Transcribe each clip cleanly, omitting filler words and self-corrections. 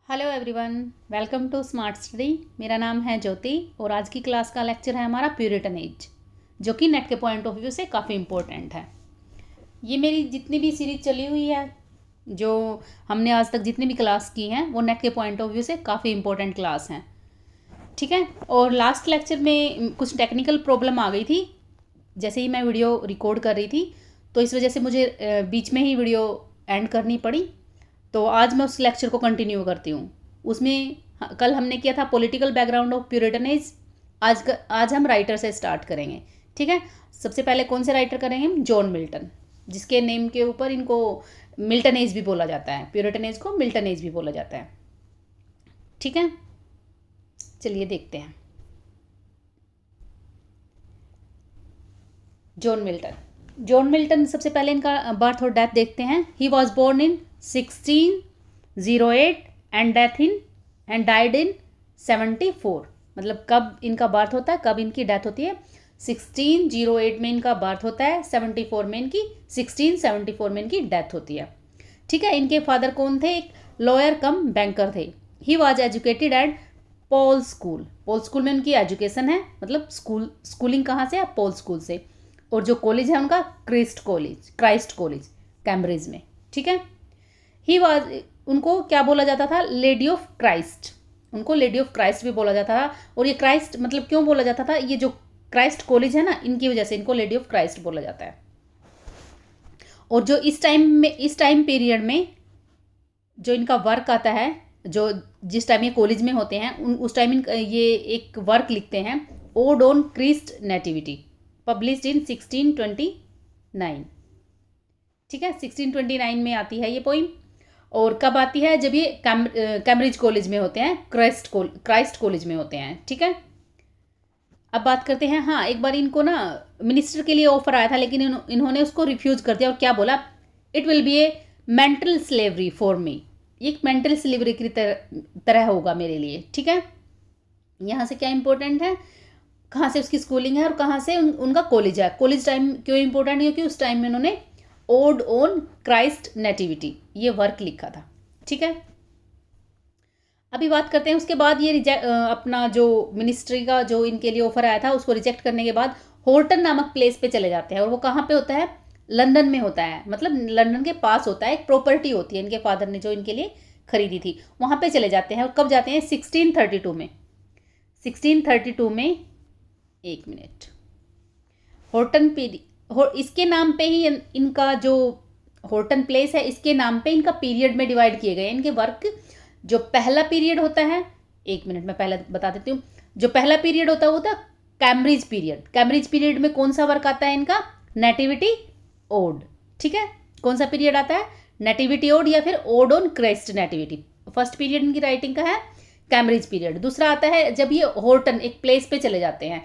Hello everyone, welcome to Smart Study. मेरा नाम है ज्योति और आज की क्लास का लेक्चर है हमारा प्यूरिटन एज, जो कि नेट के पॉइंट ऑफ व्यू से काफ़ी इम्पोर्टेंट है। ये मेरी जितनी भी सीरीज चली हुई है, जो हमने आज तक जितनी भी क्लास की हैं, वो नेट के पॉइंट ऑफ व्यू से काफ़ी इम्पोर्टेंट क्लास हैं। ठीक है। और लास्ट लेक्चर में कुछ टेक्निकल प्रॉब्लम आ गई थी जैसे ही मैं वीडियो रिकॉर्ड कर रही थी, तो इस वजह से मुझे बीच में ही वीडियो एंड करनी पड़ी। तो आज मैं उस लेक्चर को कंटिन्यू करती हूँ। उसमें कल हमने किया था पॉलिटिकल बैकग्राउंड ऑफ प्यूरिटनेज। आज हम राइटर से स्टार्ट करेंगे। ठीक है। सबसे पहले कौन से राइटर करेंगे हम? जॉन मिल्टन, जिसके नेम के ऊपर इनको मिल्टन एज भी बोला जाता है। प्यूरिटन एज को मिल्टन एज भी बोला जाता है। ठीक है, चलिए देखते हैं। जॉन मिल्टन सबसे पहले इनका बर्थ और डेथ देखते हैं। He was born in 1608 and died in 74। मतलब कब इनका बर्थ होता है, कब इनकी डेथ होती है? 1608 में इनका बर्थ होता है, 1674 में इनकी डेथ होती है। ठीक है। इनके फादर कौन थे? एक लॉयर कम बैंकर थे। He was educated eight Paul school. Paul school में उनकी एजुकेशन है, मतलब स्कूलिंग कहाँ से है? पॉल स्कूल से। और जो कॉलेज है उनका क्राइस्ट कॉलेज कैम्ब्रिज में। ठीक है। ही वाज, उनको क्या बोला जाता था? Lady of Christ. उनको लेडी ऑफ क्राइस्ट भी बोला जाता था। और ये क्राइस्ट मतलब क्यों बोला जाता था? ये जो क्राइस्ट कॉलेज है ना, इनकी वजह से इनको लेडी ऑफ क्राइस्ट बोला जाता है। और जो इस टाइम पीरियड में जो इनका वर्क आता है, जो जिस टाइम ये कॉलेज में होते हैं उस टाइम ये एक वर्क लिखते हैं, ode on Christ nativity, published in 1629। ठीक है, 1629 में आती है ये पोइम। और कब आती है? जब ये कैम्ब्रिज कॉलेज में होते हैं, क्राइस्ट कॉलेज में होते हैं। ठीक है। अब बात करते हैं। हाँ, एक बार इनको ना मिनिस्टर के लिए ऑफर आया था, लेकिन इन्होंने उसको रिफ्यूज कर दिया। और क्या बोला? It will be A mental slavery for me. ये मेंटल स्लेवरी की तरह होगा मेरे लिए। ठीक है। यहाँ से क्या इंपॉर्टेंट है? कहाँ से उसकी स्कूलिंग है और कहाँ से उनका कॉलेज है। कॉलेज टाइम क्यों इंपॉर्टेंट है? क्योंकि उस टाइम में उन्होंने ओड ऑन क्राइस्ट नेटिविटी ये वर्क लिखा था। ठीक है। अभी बात करते हैं उसके बाद ये अपना जो मिनिस्ट्री का जो इनके लिए ऑफर आया था उसको रिजेक्ट करने के बाद होर्टन नामक प्लेस पे चले जाते हैं। और वो कहाँ पे होता है? लंदन में होता है, मतलब लंदन के पास होता है। एक प्रॉपर्टी होती है इनके फादर ने जो इनके लिए खरीदी थी, वहाँ पे चले जाते हैं। और कब जाते हैं? 1632 में। 1632 में, एक मिनट, इसके नाम पे ही इनका जो होर्टन प्लेस है, इसके नाम पे इनका पीरियड में डिवाइड किए गए इनके वर्क। जो पहला पीरियड होता है, एक मिनट मैं पहले बता देती हूँ। जो पहला पीरियड होता है वो था कैम्ब्रिज पीरियड। कैम्ब्रिज पीरियड में कौन सा वर्क आता है इनका? Nativity ode. ठीक है। कौन सा पीरियड आता है? नेटिविटी ओड या फिर odd on Christ nativity. First period इनकी राइटिंग का है कैम्ब्रिज पीरियड। दूसरा आता है जब ये होर्टन एक प्लेस पे चले जाते हैं,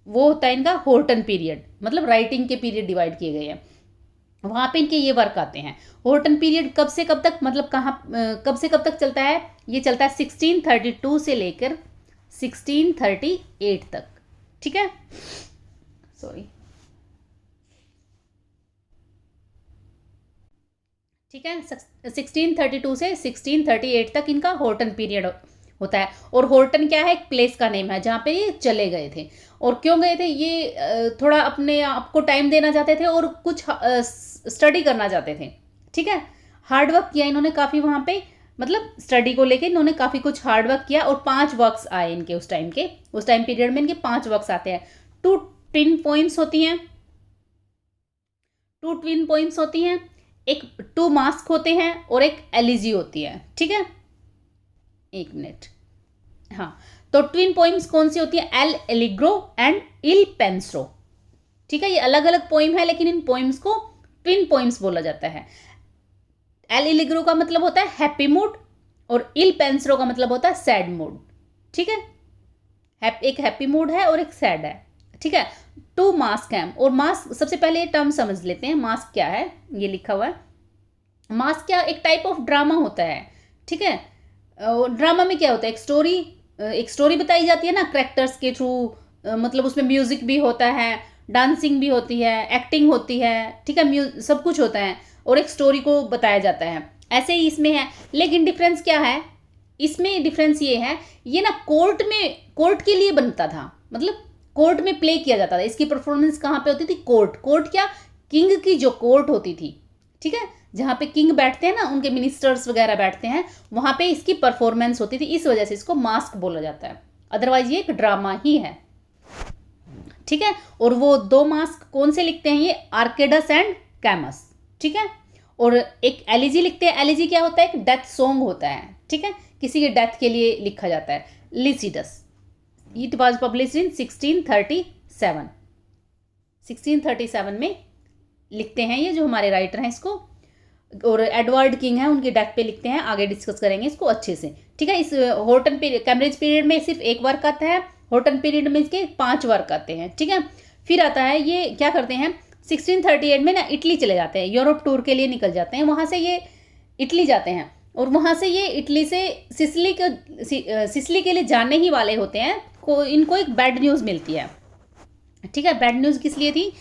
वो होता है इनका होर्टन पीरियड। मतलब राइटिंग के पीरियड डिवाइड किए गए हैं, वहाँ पे इनके ये वर्क आते हैं। होर्टन पीरियड कब से कब तक, मतलब कब से कब तक चलता है? ये चलता है 1632 से लेकर 1638 तक। ठीक है। सॉरी। ठीक है। 1632 से 1638 तक इनका होर्टन पीरियड होता है। और होर्टन क्या है? एक प्लेस का नेम है जहाँ पे ये चले गए थे। और क्यों गए थे? ये थोड़ा अपने आप को टाइम देना चाहते थे और कुछ स्टडी करना चाहते थे। ठीक है। हार्ड वर्क किया इन्होंने काफ़ी वहाँ पे, मतलब स्टडी को लेके इन्होंने काफ़ी कुछ हार्ड वर्क किया। और 5 वर्क्स आए इनके उस टाइम पीरियड में इनके 5 वर्क्स आते हैं। टू ट्विन पोइम्स होती हैं, एक 2 मास्क होते हैं और एक एलिजी होती है। ठीक है। एक मिनट। हाँ, तो ट्विन पोइम्स कौन सी होती है? एल एलिग्रो एंड इल पेंसरो। ठीक है। ये अलग अलग पोइम है, लेकिन इन पोइम्स को ट्विन पोइम्स बोला जाता है। एल एलिग्रो का मतलब होता है हैप्पी मूड और इल पेंसरो का मतलब होता है सैड मूड। ठीक है। एक हैप्पी मूड है और एक सैड है। ठीक है। 2 मास्क हैं। और मास्क, सबसे पहले ये टर्म समझ लेते हैं। मास्क क्या है? ये लिखा हुआ है। मास्क क्या? एक टाइप ऑफ ड्रामा होता है। ठीक है। ड्रामा में क्या होता है? एक स्टोरी बताई जाती है ना करेक्टर्स के थ्रू। मतलब उसमें म्यूजिक भी होता है, डांसिंग भी होती है, एक्टिंग होती है। ठीक है। सब कुछ होता है और एक स्टोरी को बताया जाता है। ऐसे ही इसमें है, लेकिन डिफरेंस क्या है? इसमें डिफरेंस ये है, ये ना कोर्ट के लिए बनता था, मतलब कोर्ट में प्ले किया जाता था। इसकी परफॉर्मेंस कहाँ पे होती थी? कोर्ट क्या, किंग की जो कोर्ट होती थी, ठीक है, जहाँ पे किंग बैठते हैं ना, उनके मिनिस्टर्स वगैरह बैठते हैं, वहाँ पे इसकी परफॉर्मेंस होती थी। इस वजह से इसको मास्क बोला जाता है, अदरवाइज ये एक ड्रामा ही है, ठीक है। और वो 2 मास्क कौन से लिखते हैं? ये आर्केडस एंड कैमस, ठीक है। और एक एलिजी लिखते हैं। एलिजी क्या होता है? एक डेथ सॉन्ग होता है, ठीक है, किसी के डेथ के लिए लिखा जाता है। Lycidas, it was publish in 1637, 1637 में लिखते हैं ये जो हमारे राइटर हैं इसको। और एडवर्ड किंग है, उनकी डेथ पे लिखते हैं। आगे डिस्कस करेंगे इसको अच्छे से, ठीक है। इस हॉटन पीरियड, कैम्ब्रिज पीरियड में सिर्फ 1 वर्क आता है, हॉटन पीरियड में इसके 5 वर्क आते हैं, ठीक है। फिर आता है, ये क्या करते हैं, 1638 में ना इटली चले जाते हैं, यूरोप टूर के लिए निकल जाते हैं। वहाँ से ये इटली जाते हैं और वहाँ से ये इटली से सिसली के लिए जाने ही वाले होते हैं। इनको एक बैड न्यूज़ मिलती है, ठीक है। बैड न्यूज़ किस लिए थी?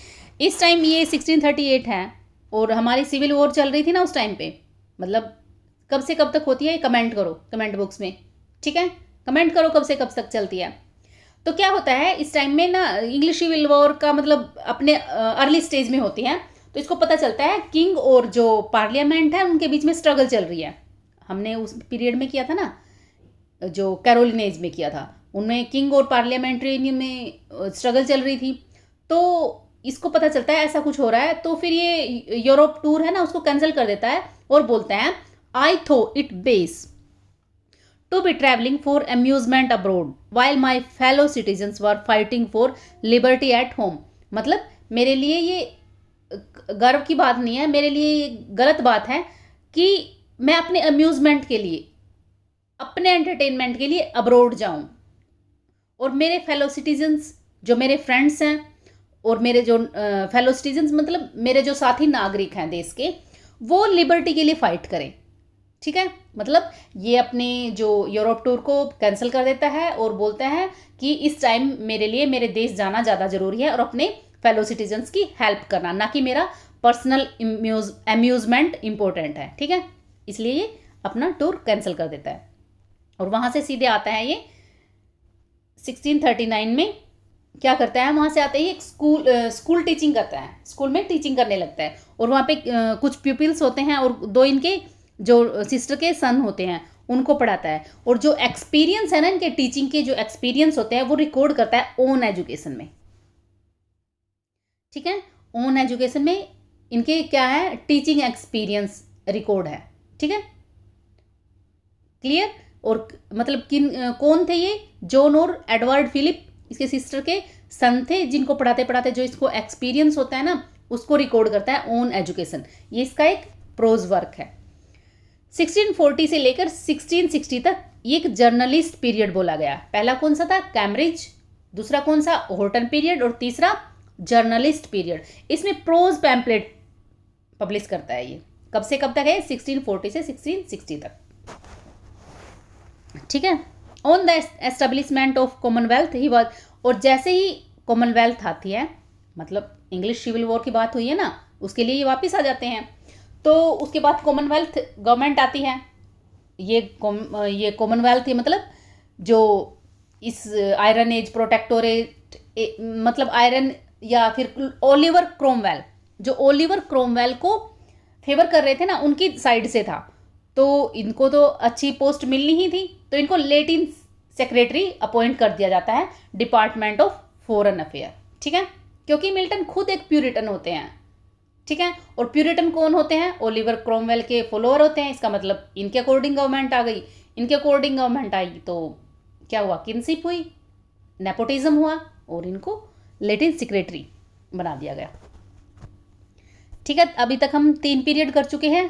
इस टाइम ये 1638 है और हमारी सिविल वॉर चल रही थी ना उस टाइम पे, मतलब कब से कब तक होती है, कमेंट करो कमेंट बॉक्स में, ठीक है, कमेंट करो कब से कब तक चलती है। तो क्या होता है इस टाइम में ना, इंग्लिश सिविल वॉर का मतलब अपने अर्ली स्टेज में होती है। तो इसको पता चलता है किंग और जो पार्लियामेंट है उनके बीच में स्ट्रगल चल रही है। हमने उस पीरियड में किया था ना, जो कैरोलिनेज में किया था, उनमें किंग और पार्लियामेंट्री में स्ट्रगल चल रही थी। तो इसको पता चलता है ऐसा कुछ हो रहा है, तो फिर ये यूरोप टूर है ना उसको कैंसिल कर देता है और बोलता है आई थो it base to be traveling for amusement abroad while my fellow citizens were fighting for liberty at home। मतलब मेरे लिए ये गर्व की बात नहीं है, मेरे लिए ये गलत बात है कि मैं अपने अम्यूजमेंट के लिए, अपने एंटरटेनमेंट के लिए अब्रोड जाऊं और मेरे फेलो सिटीजन्स जो मेरे फ्रेंड्स हैं और मेरे जो फेलो सिटीजन्स मतलब मेरे जो साथी नागरिक हैं देश के, वो लिबर्टी के लिए फाइट करें, ठीक है। मतलब ये अपने जो यूरोप टूर को कैंसिल कर देता है और बोलता है कि इस टाइम मेरे लिए मेरे देश जाना ज़्यादा ज़रूरी है और अपने फेलो सिटीजन्स की हेल्प करना, ना कि मेरा पर्सनल अम्यूजमेंट इम्पोर्टेंट है, ठीक है। इसलिए ये अपना टूर कैंसिल कर देता है और वहाँ से सीधे आता है ये 1639 में क्या करता है, वहाँ से आते ही एक स्कूल टीचिंग करता है, स्कूल में टीचिंग करने लगता है। और वहाँ पे कुछ प्यूपिल्स होते हैं और 2 इनके जो सिस्टर के सन होते हैं उनको पढ़ाता है। और जो एक्सपीरियंस है ना इनके टीचिंग के, जो एक्सपीरियंस होते हैं वो रिकॉर्ड करता है ओन एजुकेशन में, ठीक है। ओन एजुकेशन में इनके क्या है, टीचिंग एक्सपीरियंस रिकॉर्ड है, ठीक है, क्लियर। और मतलब कौन थे ये? जॉन और एडवर्ड फिलिप इसके सिस्टर के सन थे, जिनको पढ़ाते पढ़ाते जो इसको एक्सपीरियंस होता है ना उसको रिकॉर्ड करता है ओन एजुकेशन। ये इसका एक प्रोज वर्क है। 1640 से लेकर 1660 तक ये एक जर्नलिस्ट पीरियड बोला गया। पहला कौन सा था? कैम्ब्रिज, दूसरा कौन सा? हॉटन पीरियड, और तीसरा जर्नलिस्ट पीरियड। इसमें प्रोज पैम्पलेट पब्लिश करता है ये। कब से कब तक है? 1640 से 1660 तक, ठीक है। On the establishment of Commonwealth he was, और जैसे ही कॉमनवेल्थ आती है, मतलब इंग्लिश सिविल वॉर की बात हुई है ना, उसके लिए ये वापस आ जाते हैं। तो उसके बाद कॉमनवेल्थ गवर्नमेंट आती है। ये कॉमनवेल्थ ही मतलब जो इस आयरन एज प्रोटेक्टोरेट, मतलब आयरन या फिर ओलिवर क्रोमवेल, जो ओलिवर क्रोमवेल को फेवर कर रहे थे ना उनकी साइड से था। तो इनको तो अच्छी पोस्ट मिलनी ही थी, तो इनको लेटिन सेक्रेटरी अपॉइंट कर दिया जाता है डिपार्टमेंट ऑफ फॉरेन अफेयर, ठीक है। क्योंकि मिल्टन खुद एक प्यूरिटन होते हैं, ठीक है। और प्यूरिटन कौन होते हैं? ओलिवर क्रोमवेल के फॉलोअर होते हैं। इसका मतलब इनके अकॉर्डिंग गवर्नमेंट आ गई। इनके अकॉर्डिंग गवर्नमेंट आई तो क्या हुआ? किनशिप हुई, नेपोटिज्म हुआ और इनको लेटिन सेक्रेटरी बना दिया गया, ठीक है। अभी तक हम 3 पीरियड कर चुके हैं,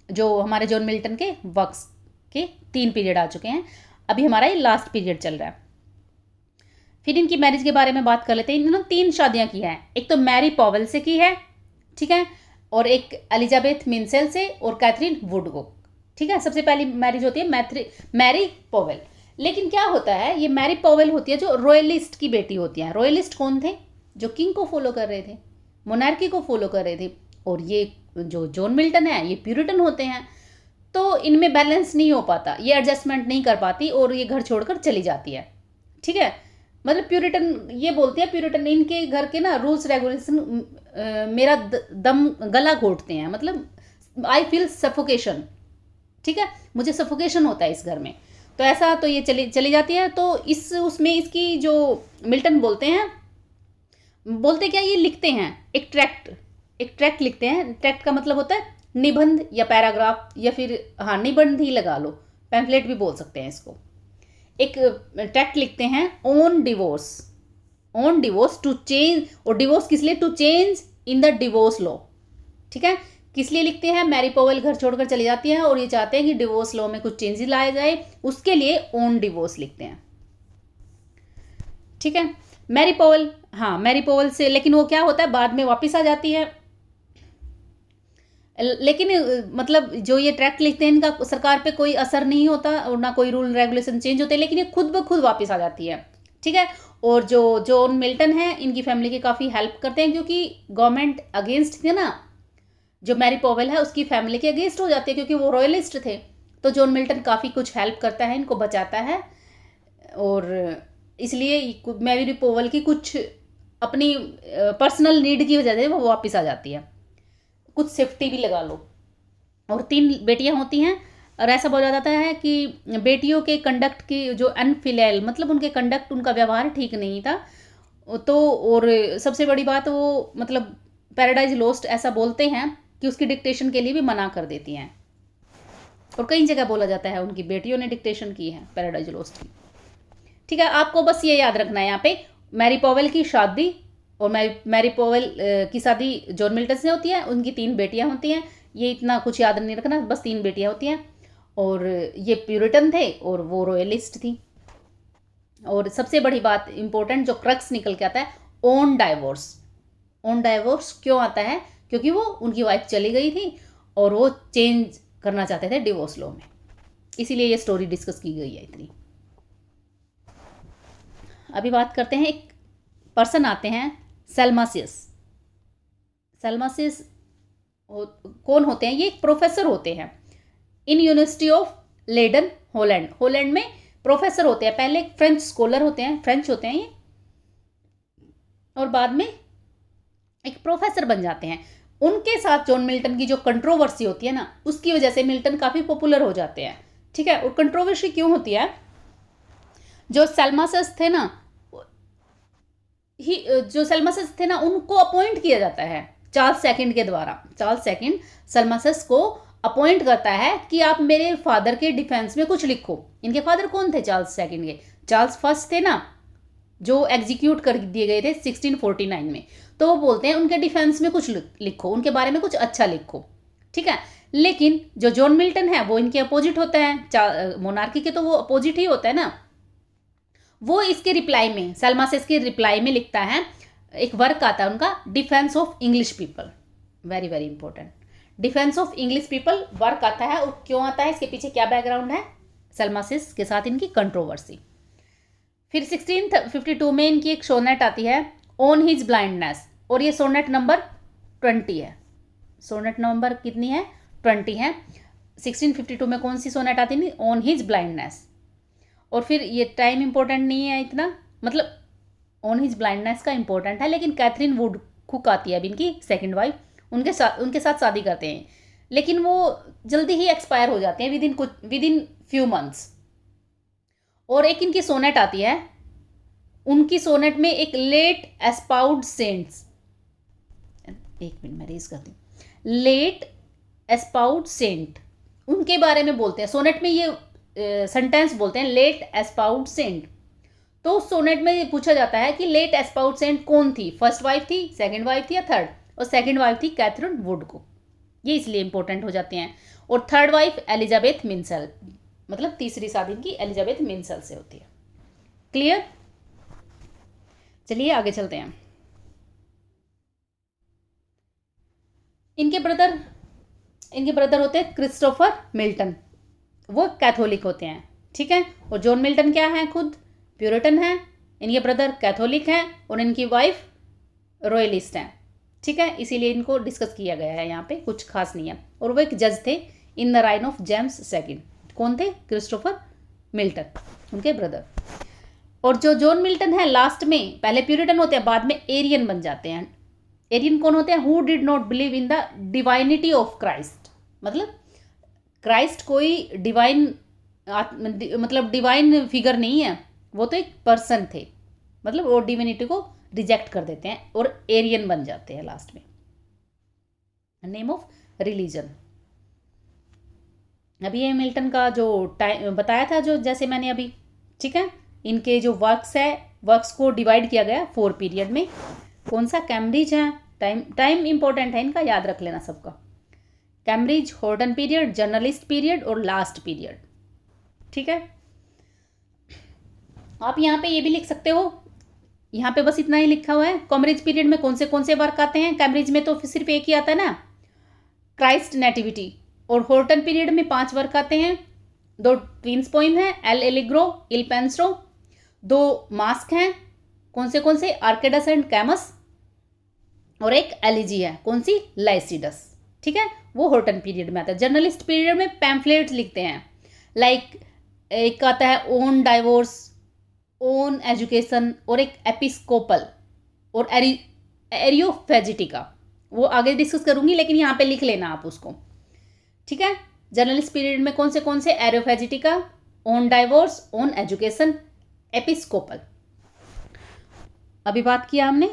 जो हमारे जॉन मिल्टन के वर्क्स के 3 पीरियड आ चुके हैं। अभी हमारा ये लास्ट पीरियड चल रहा है। फिर इनकी मैरिज के बारे में बात कर लेते हैं। इन्होंने 3 शादियां की हैं। एक तो मैरी पॉवेल से की है, ठीक है, और एक एलिजाबेथ मिंसेल से और कैथरीन वुडकॉक, ठीक है। सबसे पहली मैरिज होती है मैरी पॉवेल। लेकिन क्या होता है, ये मैरी पॉवेल होती है जो रॉयलिस्ट की बेटी होती है। रॉयलिस्ट कौन थे? जो किंग को फॉलो कर रहे थे, मोनार्की को फॉलो कर रहे थे। और ये जो जॉन मिल्टन है ये प्यूरिटन होते हैं। तो इनमें बैलेंस नहीं हो पाता, ये एडजस्टमेंट नहीं कर पाती और ये घर छोड़कर चली जाती है। ठीक है, मतलब प्यूरिटन ये बोलते हैं, प्यूरिटन इनके घर के ना रूल्स रेगुलेशन मेरा दम गला घोटते हैं, मतलब आई फील सफोकेशन। ठीक है, मुझे सफोकेशन होता है इस घर में। तो ऐसा, तो ये चली जाती है। तो इस उसमें इसकी जो मिल्टन बोलते क्या, ये लिखते हैं एक ट्रैक्ट लिखते हैं। ट्रैक्ट का मतलब होता है निबंध या पैराग्राफ, या फिर हाँ निबंध ही लगा लो, पैम्फलेट भी बोल सकते हैं इसको। एक ट्रैक्ट लिखते हैं ऑन डिवोर्स टू चेंज, और डिवोर्स किस लिए, to change in the divorce law. ठीक है, किस लिए लिखते हैं, मैरी पॉवेल घर छोड़कर चली जाती है और ये चाहते हैं कि डिवोर्स लॉ में कुछ चेंजेस लाए जाए, उसके लिए ऑन डिवोर्स लिखते हैं। ठीक है, मैरी पॉवेल से, लेकिन वो क्या होता है बाद में वापस आ जाती है। लेकिन मतलब जो ये ट्रैक्ट लिखते हैं इनका सरकार पे कोई असर नहीं होता और ना कोई रूल रेगुलेशन चेंज होते, लेकिन ये खुद ब खुद वापस आ जाती है। ठीक है, और जो जॉन मिल्टन है इनकी फैमिली की काफ़ी हेल्प करते हैं, क्योंकि गवर्नमेंट अगेंस्ट थी ना, जो मैरी पॉवेल है उसकी फैमिली के अगेंस्ट हो जाती है, क्योंकि वो रॉयलिस्ट थे। तो जॉन मिल्टन काफ़ी कुछ हेल्प करता है, इनको बचाता है, और इसलिए मैरी पॉवेल की कुछ अपनी पर्सनल नीड की वजह से वो वापस आ जाती है। कुछ सेफ्टी भी लगा लो। और 3 बेटियां होती हैं, और ऐसा बोला जाता है कि बेटियों के कंडक्ट की जो अनफिलैल, मतलब उनके कंडक्ट, उनका व्यवहार ठीक नहीं था। तो और सबसे बड़ी बात, वो मतलब पैराडाइज लॉस्ट ऐसा बोलते हैं कि उसकी डिक्टेशन के लिए भी मना कर देती हैं, और कई जगह बोला जाता है उनकी बेटियों ने डिक्टेशन की है पैराडाइज लॉस्ट की। ठीक है, आपको बस ये याद रखना है यहाँ पे, मैरी पॉवेल की शादी, और मैरी पॉवेल की शादी जॉन मिल्टन से होती है, उनकी 3 बेटियां होती हैं। ये इतना कुछ याद नहीं रखना, बस 3 बेटियां होती हैं, और ये प्यूरिटन थे और वो रॉयलिस्ट थी। और सबसे बड़ी बात इंपॉर्टेंट जो क्रक्स निकल के आता है, ऑन डाइवोर्स क्यों आता है, क्योंकि वो उनकी वाइफ चली गई थी और वो चेंज करना चाहते थे डिवोर्स लॉ में, इसीलिए ये स्टोरी डिस्कस की गई है इतनी। अभी बात करते हैं, एक पर्सन आते हैं सेल्मासियस कौन होते हैं, ये एक प्रोफेसर होते हैं in university of Leiden, Holland में प्रोफेसर होते हैं। पहले एक फ्रेंच स्कॉलर होते हैं, फ्रेंच होते हैं ये, और बाद में एक प्रोफेसर बन जाते हैं। उनके साथ जॉन मिल्टन की जो कंट्रोवर्सी होती है ना, उसकी वजह से मिल्टन काफ़ी पॉपुलर हो जाते हैं। ठीक है, और कंट्रोवर्सी क्यों होती है, जो सेल्मासियस थे ना उनको अपॉइंट किया जाता है चार्ल्स सेकंड के द्वारा। चार्ल्स सेकंड सेल्मासियस को अपॉइंट करता है कि आप मेरे फादर के डिफेंस में कुछ लिखो। इनके फादर कौन थे, चार्ल्स सेकंड के, चार्ल्स फर्स्ट थे ना, जो एग्जीक्यूट कर दिए गए थे 1649 में। तो वो बोलते हैं उनके डिफेंस में कुछ लिखो, उनके बारे में कुछ अच्छा लिखो। ठीक है, लेकिन जो जॉन मिल्टन है वो इनके अपोजिट होता है, मोनार्की के तो वो अपोजिट ही होता है ना। वो इसके रिप्लाई में, सेल्मासियस के रिप्लाई में लिखता है, एक वर्क आता है उनका, defence of English people, very very important, defence of English people work आता है। और क्यों आता है, इसके पीछे क्या बैकग्राउंड है, सेल्मासियस के साथ इनकी कंट्रोवर्सी। फिर 1652 में इनकी एक सोनेट आती है ऑन हिज ब्लाइंडनेस, और ये सोनेट नंबर 20 है। सोनेट नंबर कितनी है, 20 है। 1652 में कौन सी सोनेट आती है, ऑन हिज ब्लाइंडनेस। और फिर ये टाइम इंपॉर्टेंट नहीं है इतना, मतलब ऑन हिज ब्लाइंडनेस का इंपॉर्टेंट है, लेकिन कैथरीन वुड कुक आती है अब इनकी सेकंड वाइफ, उनके साथ शादी करते हैं, लेकिन वो जल्दी ही एक्सपायर हो जाते हैं विद इन फ्यू मंथ्स। और एक इनकी सोनेट आती है, उनकी सोनेट में एक लेट एस्पाउड सेंट्स, एक मिनट मैं रेज करती हूँ, लेट एस्पाउड सेंट, उनके बारे में बोलते हैं सोनेट में, ये सेंटेंस बोलते हैं लेट एस्पाउड सेंट। तो सोनेट में ये पूछा जाता है कि लेट एस्पाउड सेंट कौन थी, फर्स्ट वाइफ थी, सेकंड वाइफ थी या थर्ड, और सेकंड वाइफ थी कैथरीन वुड को, ये इसलिए इंपॉर्टेंट हो जाते हैं। और थर्ड वाइफ एलिजाबेथ मिंसल, मतलब तीसरी शादी की एलिजाबेथ मिंसल से होती है। क्लियर, चलिए आगे चलते हैं। इनके ब्रदर होते हैं क्रिस्टोफर मिल्टन, वो कैथोलिक होते हैं। ठीक है, और जॉन मिल्टन क्या है, खुद प्यूरिटन है, इनके ब्रदर कैथोलिक हैं, और इनकी वाइफ रॉयलिस्ट हैं। ठीक है, इसीलिए इनको डिस्कस किया गया है यहाँ पे, कुछ खास नहीं है। और वो एक जज थे in the reign of James second. कौन थे? क्रिस्टोफर मिल्टन, उनके ब्रदर। और जो जॉन मिल्टन है लास्ट में, पहले प्यूरिटन होते हैं, बाद में एरियन बन जाते हैं। एरियन कौन होते हैं? Who did not believe in the divinity of Christ. मतलब क्राइस्ट कोई डिवाइन मतलब डिवाइन फिगर नहीं है, वो तो एक पर्सन थे। मतलब वो डिविनिटी को रिजेक्ट कर देते हैं और एरियन बन जाते हैं लास्ट में। Name of religion. अभी ये मिल्टन का जो टाइम बताया था, जो जैसे मैंने अभी, ठीक है, इनके जो वर्क्स को डिवाइड किया गया 4 पीरियड में। कौन सा? कैम्ब्रिज है। टाइम इंपॉर्टेंट है इनका, याद रख लेना सबका। Cambridge, Horton period, journalist period और लास्ट पीरियड। ठीक है, आप यहाँ पे ये भी लिख सकते हो, यहाँ पे बस इतना ही लिखा हुआ है। कैम्ब्रिज पीरियड में कौन से वर्क आते हैं? कैम्ब्रिज में तो सिर्फ एक ही आता है ना, क्राइस्ट नेटिविटी। और हॉर्टन पीरियड में 5 वर्क आते हैं। 2 ट्विंस पोइम है, एल एलिग्रो, इल पेंसरो। 2 मास्क हैं, कौन से? आर्केडस एंड कैमस। और एक एलिजी है, कौन सी? लाइसिडस। ठीक है, वो हॉर्टन पीरियड में आता है। जर्नलिस्ट पीरियड में पैम्फलेट्स लिखते हैं, लाइक एक आता है ओन डाइवोर्स, ओन एजुकेशन, और एक एपिस्कोपल और एरियोफेजिटिका। वो आगे डिस्कस करूंगी, लेकिन यहाँ पे लिख लेना आप उसको। ठीक है, जर्नलिस्ट पीरियड में कौन से? Areopagitica, on divorce, on education, episcopal. अभी बात किया हमने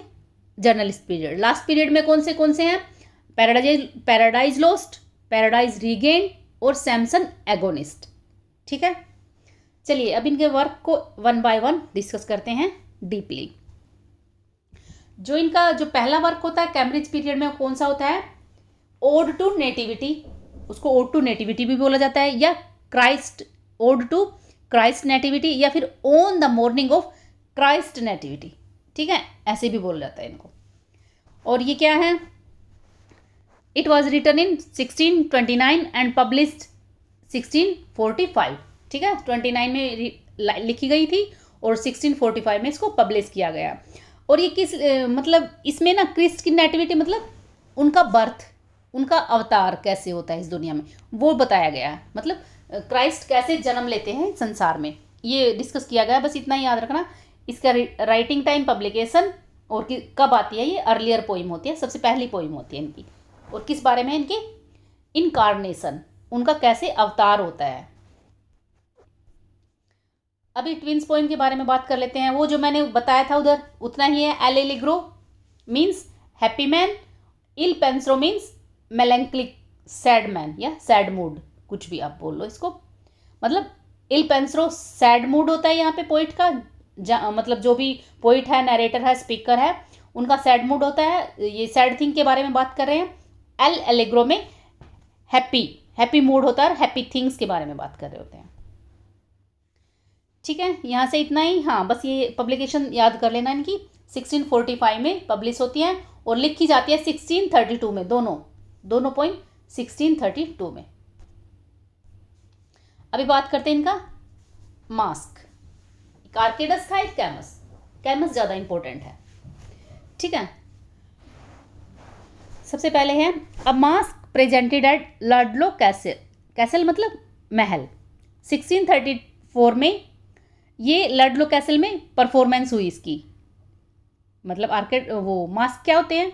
जर्नलिस्ट पीरियड। लास्ट पीरियड में कौन से हैं? पैराडाइज लॉस्ट, पैराडाइज रीगेन और सैमसन एगोनिस्ट। ठीक है, चलिए अब इनके वर्क को 1 बाय 1 डिस्कस करते हैं डीपली। जो इनका जो पहला वर्क होता है कैम्ब्रिज पीरियड में, कौन सा होता है? Ode to nativity. उसको ओड टू नेटिविटी भी बोला जाता है, या ओड टू क्राइस्ट नेटिविटी, या फिर on the morning of Christ nativity. ठीक है, ऐसे भी बोला जाता है इनको। और ये क्या है? It was written in 1629 and published 1645। ठीक है, 29 में लिखी गई थी और 1645 में इसको पब्लिश किया गया। और ये किस मतलब इसमें ना क्रिस्ट की नेटिविटी, मतलब उनका बर्थ, उनका अवतार कैसे होता है इस दुनिया में, वो बताया गया है। मतलब क्राइस्ट कैसे जन्म लेते हैं संसार में, ये डिस्कस किया गया। बस इतना ही याद रखना। इसका राइटिंग टाइम, पब्लिकेशन और कब आती है, ये अर्लियर पोइम होती है, सबसे पहली पोइम होती है इनकी। और किस बारे में? इनके इनकारनेशन, उनका कैसे अवतार होता है। अभी ट्विंस पोइम के बारे में बात कर लेते हैं। वो जो मैंने बताया था उधर उतना ही है। L'Allegro means happy man, Il Penseroso means melancholic sad man या सैड मूड, कुछ भी आप बोल लो इसको। मतलब इल पेंसरो सैड मूड होता है यहाँ पे पोइट का, मतलब जो भी पोइट है, नरेटर है, स्पीकर है, उनका सैड मूड होता है। ये सैड थिंग के बारे में बात कर रहे हैं। एल एलिग्रो में हैप्पी मूड होता है और हैप्पी थिंग्स के बारे में बात कर रहे होते हैं। ठीक है, यहाँ से इतना ही। हाँ, बस ये पब्लिकेशन याद कर लेना इनकी। 1645 में पब्लिश होती है और लिखी जाती है 1632 में। दोनों पोइम 1632 में। अभी बात करते हैं इनका मास्क। एक आर्केडस था, एक कैमस ज़्यादा इंपॉर्टेंट है। ठीक है, सबसे पहले है a masque presented at Ludlow Castle मतलब महल। 1634 में ये लडलो कैसल में परफॉर्मेंस हुई इसकी। मतलब वो मास्क क्या होते हैं?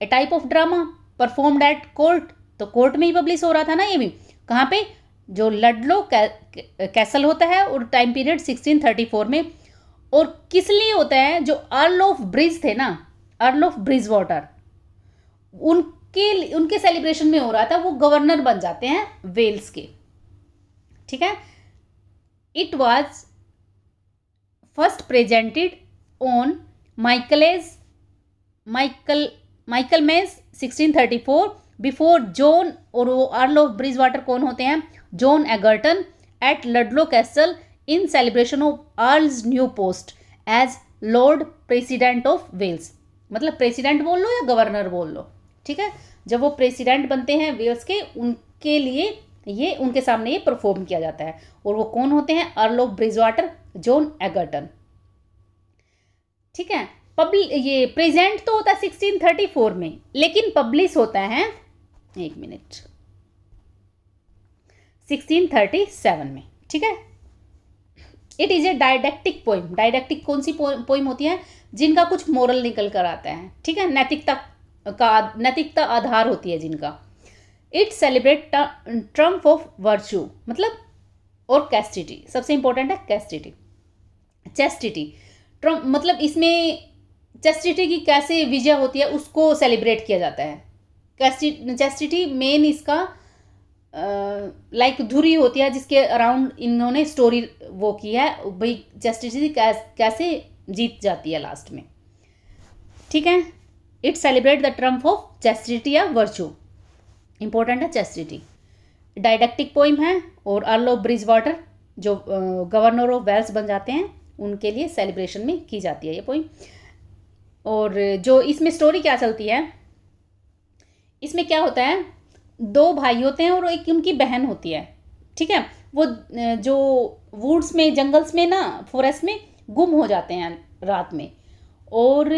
A type of drama performed at court. तो कोर्ट में ही पब्लिश हो रहा था ना ये भी। कहाँ पे? जो लडलो कैसल होता है और टाइम पीरियड 1634 में। और किस लिए होता है? जो अर्ल ऑफ ब्रिज थे ना, अर्ल ऑफ ब्रिज वाटर, उनके सेलिब्रेशन में हो रहा था। वो गवर्नर बन जाते हैं वेल्स के। ठीक है, it was first presented on Michaelmas 1634 before John. और वो अर्ल ऑफ ब्रिज वाटर कौन होते हैं? John Egerton at Ludlow Castle in celebration of earl's new post as Lord President of Wales. मतलब प्रेसिडेंट बोल लो या गवर्नर बोल लो। ठीक है, जब वो प्रेसिडेंट बनते हैं वेल्स के, उनके लिए ये उनके सामने ये परफॉर्म किया जाता है। और वो कौन होते हैं? Earl of Bridgewater, John Egerton. ठीक है, ये प्रेजेंट तो होता है 1634 में, लेकिन पब्लिश होता है, एक मिनट, 1637 में, ठीक है। It is a didactic poem. Didactic कौन सी पोइम होती है? जिनका कुछ मोरल निकल कर आता है, ठीक है, नैतिकता आधार होती है जिनका। It celebrate Trump of virtue, मतलब, और कैस्टिटी, सबसे इंपॉर्टेंट है कैस्टिटी, चेस्टिटी। ट्रम्प मतलब इसमें चेस्टिटी की कैसे विजय होती है उसको सेलिब्रेट किया जाता है। चेस्टिटी मेन इसका लाइक धुरी होती है जिसके अराउंड इन्होंने स्टोरी वो की है भाई, चेस्टिटी कैसे जीत जाती है लास्ट में, ठीक है। It celebrate the Trump of chastity या वर्चू, इंपॉर्टेंट है चेस्टिटी। डायडेक्टिक पोइम है, और अर्ल ऑफ ब्रिज वाटर जो गवर्नर ऑफ वेल्स बन जाते हैं उनके लिए सेलिब्रेशन में की जाती है ये पोइम। और जो इसमें स्टोरी क्या चलती है, इसमें क्या होता है, दो भाई होते हैं और एक उनकी बहन होती है, ठीक है। वो जो वुड्स में, जंगल्स में ना, फॉरेस्ट में गुम हो जाते हैं रात में, और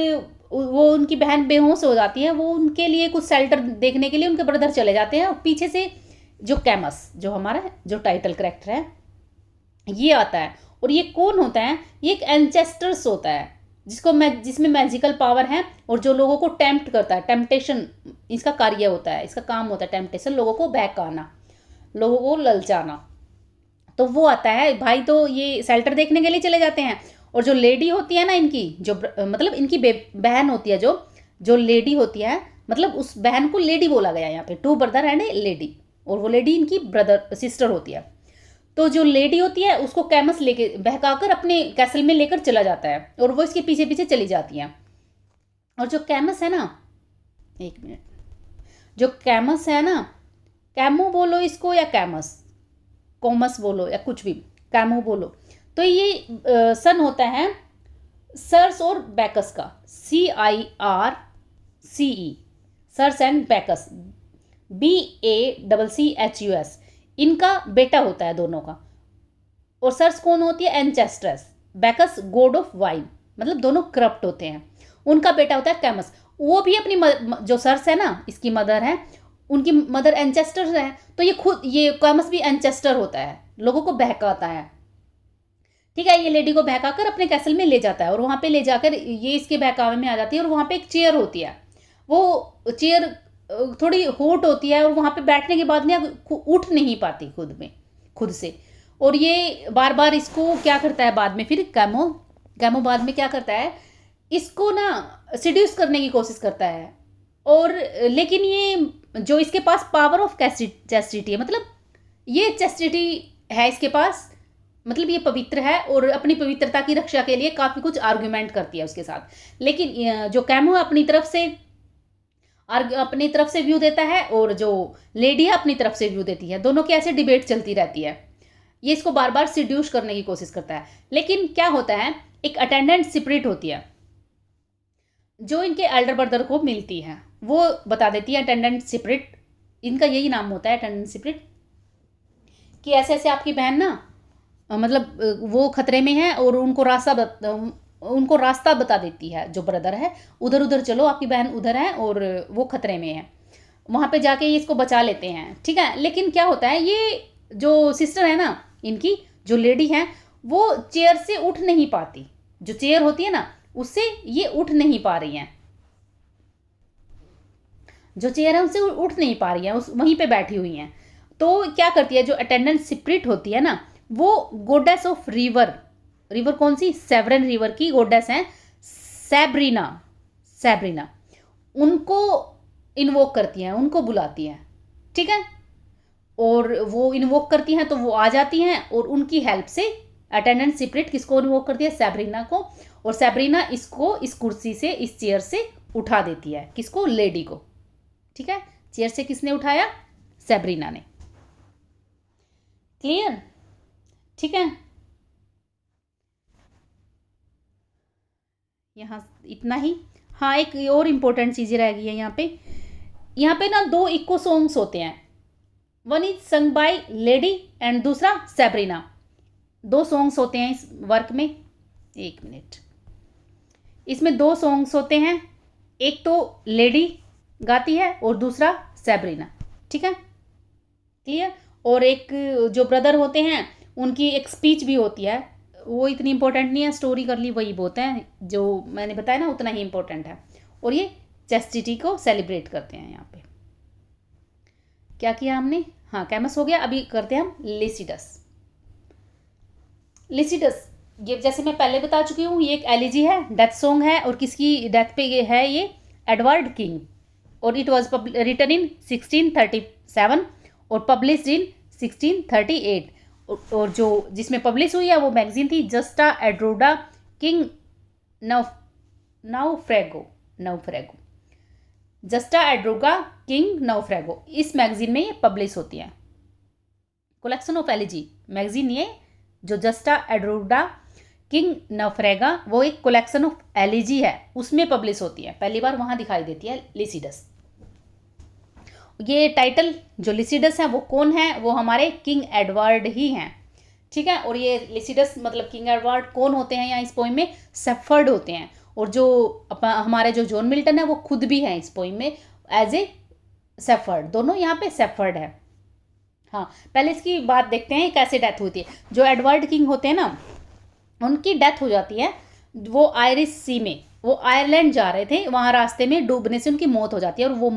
वो उनकी बहन बेहोश हो जाती है। वो उनके लिए कुछ शेल्टर देखने के लिए उनके ब्रदर चले जाते हैं, और पीछे से जो कैमस, जो हमारा जो टाइटल कैरेक्टर है, ये आता है। और ये कौन होता है? ये एक एंसेस्टर्स होता है जिसमें मैजिकल पावर है, और जो लोगों को टेम्प्ट करता है, टेम्पटेशन इसका कार्य होता है, इसका काम होता है टेम्पटेशन, लोगों को बहकाना, लोगों को ललचाना। तो वो आता है भाई, तो ये शेल्टर देखने के लिए चले जाते हैं। और जो लेडी होती है ना इनकी, जो मतलब इनकी बहन होती है, जो लेडी होती है, मतलब उस बहन को लेडी बोला गया यहाँ पे, 2 ब्रदर एंड ए लेडी, और वो लेडी इनकी सिस्टर होती है। तो जो लेडी होती है उसको कैमस लेके बहकाकर अपने कैसल में लेकर चला जाता है, और वो इसके पीछे पीछे चली जाती है। और जो कैमस है ना, एक मिनट, जो कैमस है ना, कैमो बोलो इसको या कैमस, कॉमस बोलो या कुछ भी, कैमो बोलो, तो ये सन होता है सर्स और बैकस का, CIRCE, Circe and Bacchus, BACCHUS, इनका बेटा होता है दोनों का। और सर्स कौन होती है? एंचेस्ट्रेस। बैकस गॉड ऑफ वाइन, मतलब दोनों करप्ट होते हैं। उनका बेटा होता है कैमस। वो भी अपनी जो सर्स है ना, इसकी मदर है, उनकी मदर एंचेस्टर है, तो ये कैमस भी एंचेस्टर होता है, लोगों को बहकाता है, ठीक है। ये लेडी को बहकाकर अपने कैसल में ले जाता है, और वहाँ पे ले जाकर ये इसके बहकावे में आ जाती है। और वहाँ पे एक चेयर होती है, वो चेयर थोड़ी होट होती है, और वहाँ पे बैठने के बाद में उठ नहीं पाती खुद से। और ये बार बार इसको क्या करता है बाद में, फिर कैमो बाद में क्या करता है, इसको ना सिड्यूस करने की कोशिश करता है। और लेकिन ये जो इसके पास पावर ऑफ चेस्टिटी है, मतलब ये चेस्टिटी है इसके पास, मतलब ये पवित्र है, और अपनी पवित्रता की रक्षा के लिए काफ़ी कुछ आर्ग्यूमेंट करती है उसके साथ। लेकिन जो कैमो अपनी तरफ से व्यू देता है, और जो लेडी है अपनी तरफ से व्यू देती है, दोनों की ऐसे डिबेट चलती रहती है। ये इसको बार बार सिड्यूस करने की कोशिश करता है। लेकिन क्या होता है, एक अटेंडेंट स्पिरिट होती है जो इनके एल्डर ब्रदर को मिलती है, वो बता देती है, अटेंडेंट स्पिरिट, इनका यही नाम होता है अटेंडेंट स्पिरिट, कि ऐसे ऐसे आपकी बहन ना, मतलब वो खतरे में है, और उनको रास्ता बता देती है जो ब्रदर है, उधर उधर चलो, आपकी बहन उधर है और वो खतरे में है, वहाँ पे जाके ये इसको बचा लेते हैं, ठीक है। लेकिन क्या होता है, ये जो सिस्टर है ना इनकी, जो लेडी है, वो चेयर से उठ नहीं पाती, जो चेयर होती है ना उससे ये उठ नहीं पा रही हैं, जो चेयर है उससे उठ नहीं पा रही है, उस वहीं पे बैठी हुई हैं। तो क्या करती है, जो अटेंडेंट स्पिरिट होती है ना, वो गॉडेस ऑफ रिवर कौन सी, सेवरन रिवर की गॉडेस हैं सैब्रीना, उनको इन्वोक करती हैं, उनको बुलाती हैं, ठीक है। और वो इन्वोक करती हैं तो वो आ जाती हैं, और उनकी हेल्प से अटेंडेंट स्पिरिट किसको इन्वोक करती है, सैब्रीना को, और सैब्रीना इसको इस कुर्सी से, इस चेयर से उठा देती है, किसको, लेडी को, ठीक है। चेयर से किसने उठाया, सैब्रीना ने, क्लियर, ठीक है। यहाँ इतना ही। हाँ, एक और इम्पोर्टेंट चीज़ें रह गई है यहाँ पे ना 2 इको सॉन्ग्स होते हैं, one is sung by lady and दूसरा सैब्रीना। 2 सॉन्ग्स होते हैं इस वर्क में, एक मिनट, इसमें 2 सॉन्ग्स होते हैं, एक तो लेडी गाती है और दूसरा सैब्रीना, ठीक है, क्लियर। और एक जो ब्रदर होते हैं उनकी एक स्पीच भी होती है, वो इतनी इंपॉर्टेंट नहीं है, स्टोरी कर ली वही बहुत है, जो मैंने बताया ना उतना ही इंपॉर्टेंट है। और ये चेस्टिटी को सेलिब्रेट करते हैं यहाँ पे। क्या किया हमने, हाँ कैमस हो गया। अभी करते हैं हम लिसिडस। लिसिडस ये जैसे मैं पहले बता चुकी हूँ, ये एक एलिजी है, डेथ सॉन्ग है, और किसकी डेथ पे ये है, ये एडवर्ड किंग, और इट वॉज रिटन इन 1637 और पब्लिश्ड इन 1638। और जो जिसमें पब्लिश हुई है वो मैगजीन थी जस्टा एड्रोडा किंग नाउफ्रेगो जस्टा एड्रोगा किंग नाउफ्रेगो, इस मैगजीन में ये पब्लिश होती है। कलेक्शन ऑफ एलिजी मैगजीन, ये जो जस्टा एड्रोडा किंग नाउफ्रेगा वो एक कलेक्शन ऑफ एलिजी है, उसमें पब्लिश होती है, पहली बार वहाँ दिखाई देती है लिसिडस। ये टाइटल जो लिसिडस है वो कौन है, वो हमारे किंग एडवर्ड ही हैं, ठीक है। और ये लिसिडस मतलब किंग एडवर्ड कौन होते हैं यहाँ इस पोइम में, सेफर्ड होते हैं। और जो हमारे जो जॉन मिल्टन है वो खुद भी हैं इस पोइम में एज ए सेफर्ड, दोनों यहाँ पे सेफर्ड है। हाँ पहले इसकी बात देखते हैं कैसे डेथ होती है। जो एडवर्ड किंग होते हैं ना, उनकी डेथ हो जाती है, वो आयरिश सी में, वो आयरलैंड जा रहे थे, वहाँ रास्ते में डूबने से उनकी मौत हो जाती है। और वो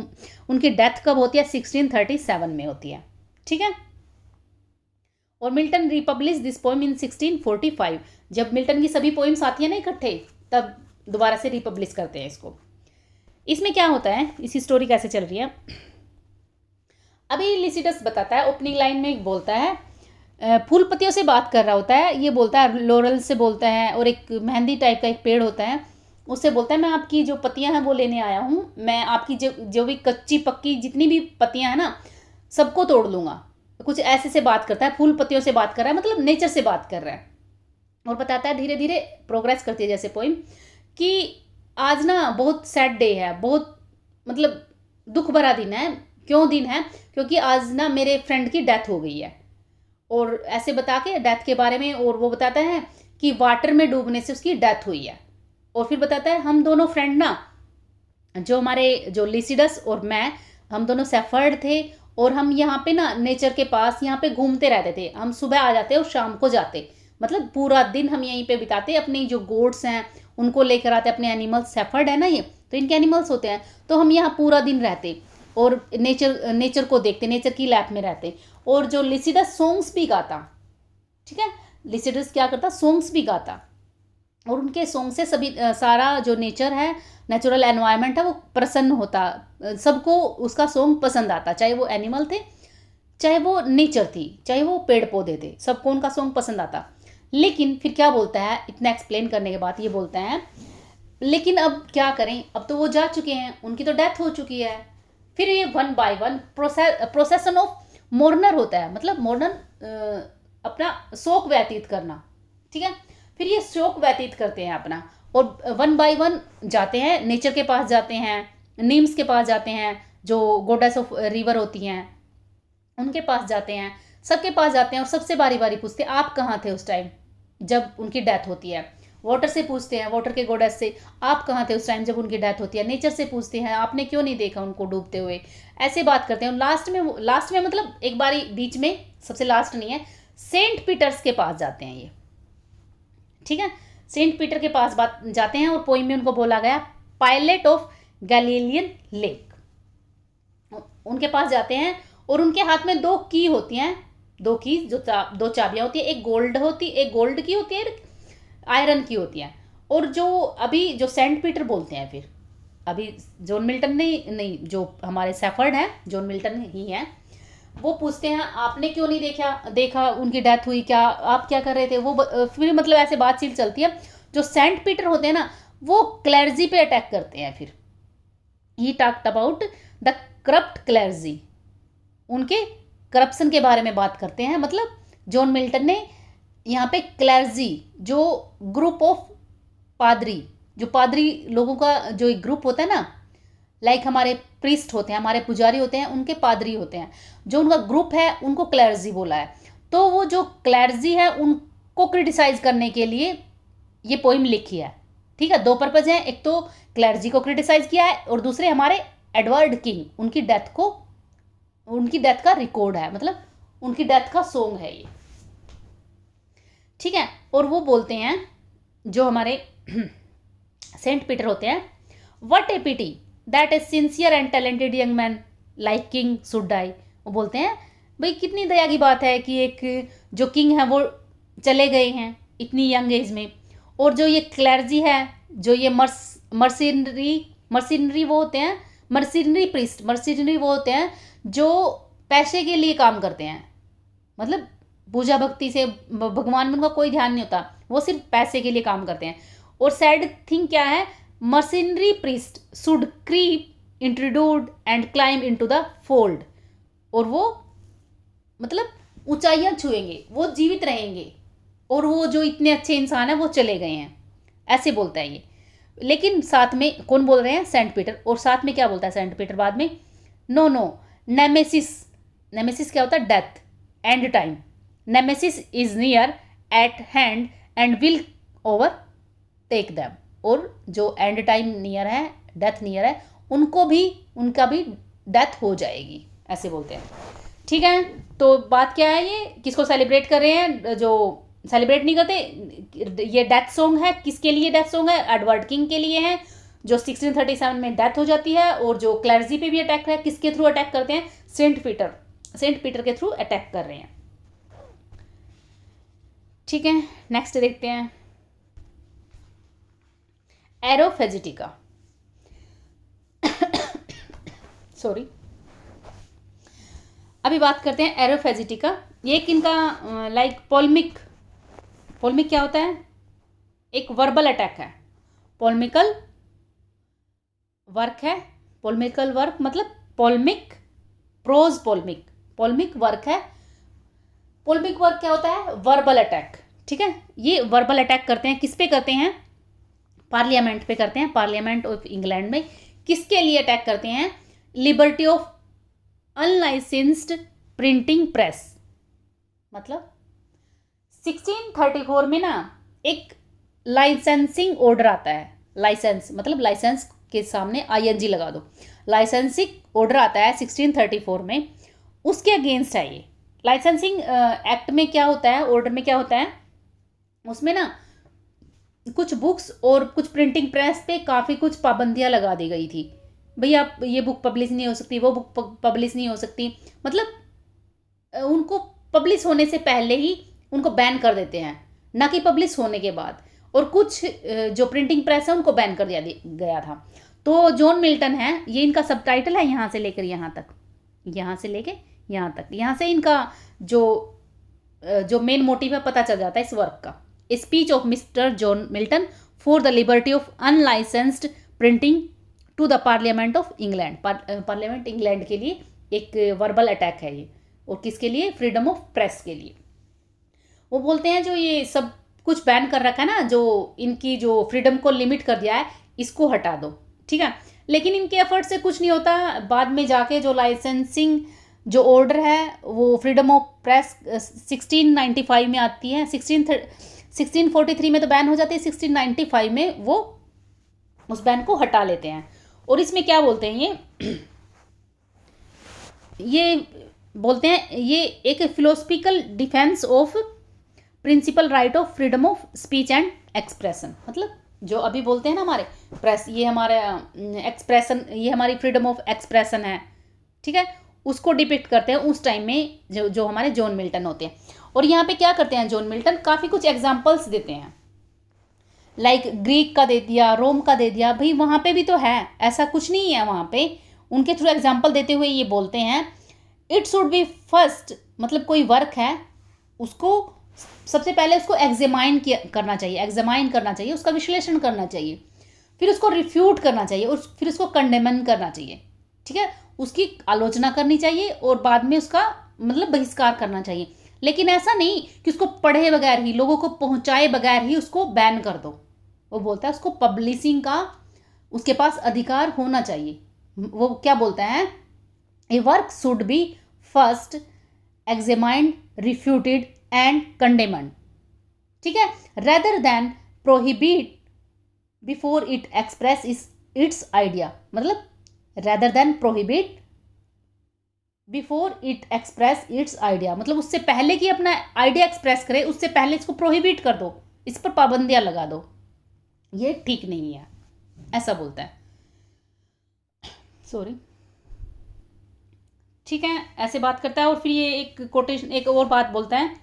उनकी डेथ कब होती है, 1637 में होती है, ठीक है। और Milton republish this poem in 1645, जब मिल्टन की सभी पोएम्स आती है ना इकट्ठे, तब दोबारा से रिपब्लिश करते हैं इसको। इसमें क्या होता है, इसकी स्टोरी कैसे चल रही है, अभी लिसिडस बताता है, ओपनिंग लाइन में बोलता है, फूल पत्तियों से बात कर रहा होता है, ये बोलता है लोरल से बोलता है, और एक मेहंदी टाइप का एक पेड़ होता है, उससे बोलता है मैं आपकी जो पत्तियां हैं वो लेने आया हूँ, मैं आपकी जो भी कच्ची पक्की जितनी भी पत्तियां हैं ना सबको तोड़ लूँगा। कुछ ऐसे से बात करता है, फूल पत्तियों से बात कर रहा है, मतलब नेचर से बात कर रहा है। और बताता है, धीरे धीरे प्रोग्रेस करती है जैसे पोइम, कि आज ना बहुत सैड डे है, बहुत मतलब दुख भरा दिन है। क्यों दिन है, क्योंकि आज ना मेरे फ्रेंड की डेथ हो गई है। और ऐसे बता के डेथ के बारे में, और वो बताता है कि वाटर में डूबने से उसकी डेथ हुई है। और फिर बताता है हम दोनों फ्रेंड ना, जो हमारे जो लिसिडस और मैं, हम दोनों सेफर्ड थे, और हम यहाँ पे ना नेचर के पास यहाँ पे घूमते रहते थे। हम सुबह आ जाते और शाम को जाते, मतलब पूरा दिन हम यहीं पे बिताते। अपनी जो गोड्स हैं उनको लेकर आते, अपने एनिमल्स, सेफर्ड है ना ये, तो इनके एनिमल्स होते हैं, तो हम यहाँ पूरा दिन रहते और नेचर को देखते, नेचर की लैप में रहते। और जो लिसिडस सॉन्ग्स भी गाता, ठीक है, लिसिडस क्या करता, सॉन्ग्स भी गाता, और उनके सॉन्ग से सभी सारा जो नेचर है, नेचुरल एनवायरनमेंट है, वो प्रसन्न होता, सबको उसका सॉन्ग पसंद आता, चाहे वो एनिमल थे, चाहे वो नेचर थी, चाहे वो पेड़ पौधे थे, सबको उनका सॉन्ग पसंद आता। लेकिन फिर क्या बोलता है, इतना एक्सप्लेन करने के बाद ये बोलता है, लेकिन अब क्या करें, अब तो वो जा चुके हैं, उनकी तो डेथ हो चुकी है। फिर ये one by one procession of mourner होता है, मतलब मोर्नर अपना शोक व्यतीत करना, ठीक है। फिर ये शोक व्यतीत करते हैं अपना, और वन बाय वन जाते हैं, नेचर के पास जाते हैं, नीम्स के पास जाते हैं, जो गोडेस ऑफ रिवर होती हैं उनके पास जाते हैं, सबके पास जाते हैं, और सबसे बारी बारी पूछते हैं आप कहाँ थे उस टाइम जब उनकी डेथ होती है। वाटर से पूछते हैं, वाटर के गोडेस से, आप कहाँ थे उस टाइम जब उनकी डेथ होती है। नेचर से पूछते हैं, आपने क्यों नहीं देखा उनको डूबते हुए। ऐसे बात करते हैं। और लास्ट में मतलब एक बारी बीच में, सबसे लास्ट नहीं है, सेंट पीटर्स के पास जाते हैं ये, ठीक है। सेंट पीटर के पास जाते हैं, और पोइम में उनको बोला गया पायलट ऑफ गैलीलियन लेक, उनके पास जाते हैं, और उनके हाथ में दो की होती हैं, दो की जो दो चाबियां होती है, एक गोल्ड की होती है, एक आयरन की होती है। और जो अभी जो सेंट पीटर बोलते हैं, फिर अभी जॉन मिल्टन नहीं, जो हमारे सेफर्ड हैं जॉन मिल्टन ही हैं, वो पूछते हैं आपने क्यों नहीं देखा उनकी डेथ हुई, क्या आप क्या कर रहे थे। वो फिर मतलब ऐसे बातचीत चलती है। जो सेंट पीटर होते हैं ना, वो क्लर्जी पे अटैक करते हैं। फिर he talked about the corrupt clergy, उनके करप्शन के बारे में बात करते हैं। मतलब जॉन मिल्टन ने यहाँ पे क्लर्जी, जो ग्रुप ऑफ पादरी, जो पादरी लोगों का जो एक ग्रुप होता है ना, लाइक हमारे प्रीस्ट होते हैं, हमारे पुजारी होते हैं, उनके पादरी होते हैं, जो उनका ग्रुप है उनको क्लर्जी बोला है। तो वो जो क्लर्जी है उनको क्रिटिसाइज करने के लिए ये पोइम लिखी है, ठीक है। दो पर्पज हैं, एक तो क्लर्जी को क्रिटिसाइज किया है, और दूसरे हमारे एडवर्ड किंग, उनकी डेथ का रिकॉर्ड है, मतलब उनकी डेथ का सॉन्ग है ये, ठीक है। और वो बोलते हैं जो हमारे सेंट पीटर होते हैं, what a pity that a sincere and talented young man like King should die. वो बोलते हैं भाई कितनी दया की बात है कि एक जो किंग है वो चले गए हैं इतनी यंग एज में, और जो ये क्लर्जी है, जो ये मर्सिनरी वो होते हैं, मर्सिनरी वो होते हैं जो पैसे के लिए काम करते हैं, मतलब पूजा भक्ति से भगवान में उनका कोई ध्यान नहीं होता, वो सिर्फ पैसे के लिए काम करते हैं। और सैड थिंग क्या है, mercenary priest should creep introduced and climb into the fold, और वो मतलब ऊंचाइयां छुएंगे, वो जीवित रहेंगे, और वो जो इतने अच्छे इंसान है वो चले गए हैं, ऐसे बोलता है ये। लेकिन साथ में कौन बोल रहे हैं, सेंट पीटर, और साथ में क्या बोलता है सेंट पीटर बाद में, नो नो नेमेसिस क्या होता है, death and time, Nemesis is near at hand and will overtake them, और जो एंड टाइम नियर है, डेथ नियर है, उनका भी डेथ हो जाएगी, ऐसे बोलते हैं, ठीक है। तो बात क्या है, ये किसको सेलिब्रेट कर रहे हैं, जो सेलिब्रेट नहीं करते, ये डेथ सॉन्ग है, किसके लिए डेथ सॉन्ग है, एडवर्ड किंग के लिए है, जो 1637 में डेथ हो जाती है, और जो क्लर्जी पे भी अटैक है, किसके थ्रू अटैक करते हैं, सेंट पीटर के थ्रू अटैक कर रहे हैं, ठीक है। नेक्स्ट देखते हैं, एरोफेजिटिका सॉरी, अभी बात करते हैं एरोफेजिटिका। ये एक इनका लाइक पोलमिक क्या होता है, एक वर्बल अटैक है, पोलमिकल वर्क है, पोलमिकल वर्क मतलब पोलमिक प्रोज, पोलमिक वर्क है। पोलमिक वर्क क्या होता है, वर्बल अटैक, ठीक है। ये वर्बल अटैक करते हैं, किस पे करते हैं, पार्लियामेंट पे करते हैं, पार्लियामेंट ऑफ इंग्लैंड में। किसके लिए अटैक करते हैं, liberty of unlicensed printing press, मतलब 1634 में ना एक लाइसेंसिंग ऑर्डर आता है, लाइसेंस मतलब लाइसेंस के सामने ING लगा दो, लाइसेंसिंग ऑर्डर आता है 1634 में, उसके अगेंस्ट है ये। लाइसेंसिंग एक्ट में क्या होता है, ऑर्डर में क्या होता है, उसमें ना कुछ बुक्स और कुछ प्रिंटिंग प्रेस पे काफ़ी कुछ पाबंदियां लगा दी गई थी, भाई आप ये बुक पब्लिश नहीं हो सकती, वो बुक पब्लिश नहीं हो सकती, मतलब उनको पब्लिश होने से पहले ही उनको बैन कर देते हैं, ना कि पब्लिश होने के बाद। और कुछ जो प्रिंटिंग प्रेस है उनको बैन कर दिया गया था। तो जॉन मिल्टन है, ये इनका सबटाइटल है, यहाँ से लेकर यहाँ तक, यहाँ से लेके यहाँ तक, यहाँ से इनका जो मेन मोटिव है पता चल जाता है इस वर्क का। Speech of mister John Milton for the liberty of unlicensed printing to the parliament of England, parliament England के लिए एक वर्बल अटैक है ये, और किसके लिए, फ्रीडम ऑफ प्रेस के लिए। वो बोलते हैं जो ये सब कुछ बैन कर रखा है ना, जो इनकी जो फ्रीडम को लिमिट कर दिया है, इसको हटा दो, ठीक है। लेकिन इनके एफर्ट से कुछ नहीं होता, बाद में जाके जो लाइसेंसिंग जो ऑर्डर है वो फ्रीडम ऑफ प्रेस 1695 में आती है, 1643 में तो बैन हो जाती है, 1695 में वो उस बैन को हटा लेते हैं। और इसमें क्या बोलते हैं, ये बोलते हैं ये एक philosophical defence of principle right of freedom of speech and expression, मतलब जो अभी बोलते हैं ना हमारे प्रेस, ये हमारा एक्सप्रेशन, ये हमारी फ्रीडम ऑफ एक्सप्रेशन है, ठीक है, उसको डिपिक्ट करते हैं उस टाइम में जो हमारे जॉन मिल्टन होते हैं। और यहाँ पे क्या करते हैं जॉन मिल्टन, काफ़ी कुछ एग्जाम्पल्स देते हैं, लाइक ग्रीक का दे दिया, रोम का दे दिया, भाई वहाँ पे भी तो है, ऐसा कुछ नहीं है वहाँ पे। उनके थ्रू एग्जाम्पल देते हुए ये बोलते हैं, इट शुड बी फर्स्ट, मतलब कोई वर्क है उसको सबसे पहले उसको एग्जामाइन करना चाहिए, उसका विश्लेषण करना चाहिए, फिर उसको रिफ्यूट करना चाहिए, और फिर उसको कंडेमन करना चाहिए, ठीक है, उसकी आलोचना करनी चाहिए, और बाद में उसका मतलब बहिष्कार करना चाहिए। लेकिन ऐसा नहीं कि उसको पढ़े बगैर ही, लोगों को पहुंचाए बगैर ही उसको बैन कर दो। वो बोलता है उसको पब्लिशिंग का उसके पास अधिकार होना चाहिए। वो क्या बोलता है, a work should be first examined, refuted and condemned, ठीक है, rather than prohibit before it express its idea, मतलब rather than prohibit before it express its idea, मतलब उससे पहले कि अपना आइडिया एक्सप्रेस करे उससे पहले इसको प्रोहिबिट कर दो, इस पर पाबंदियां लगा दो, ये ठीक नहीं है, ऐसा बोलता है। सॉरी, ठीक है, ऐसे बात करता है। और फिर ये एक कोटेशन, एक और बात बोलता है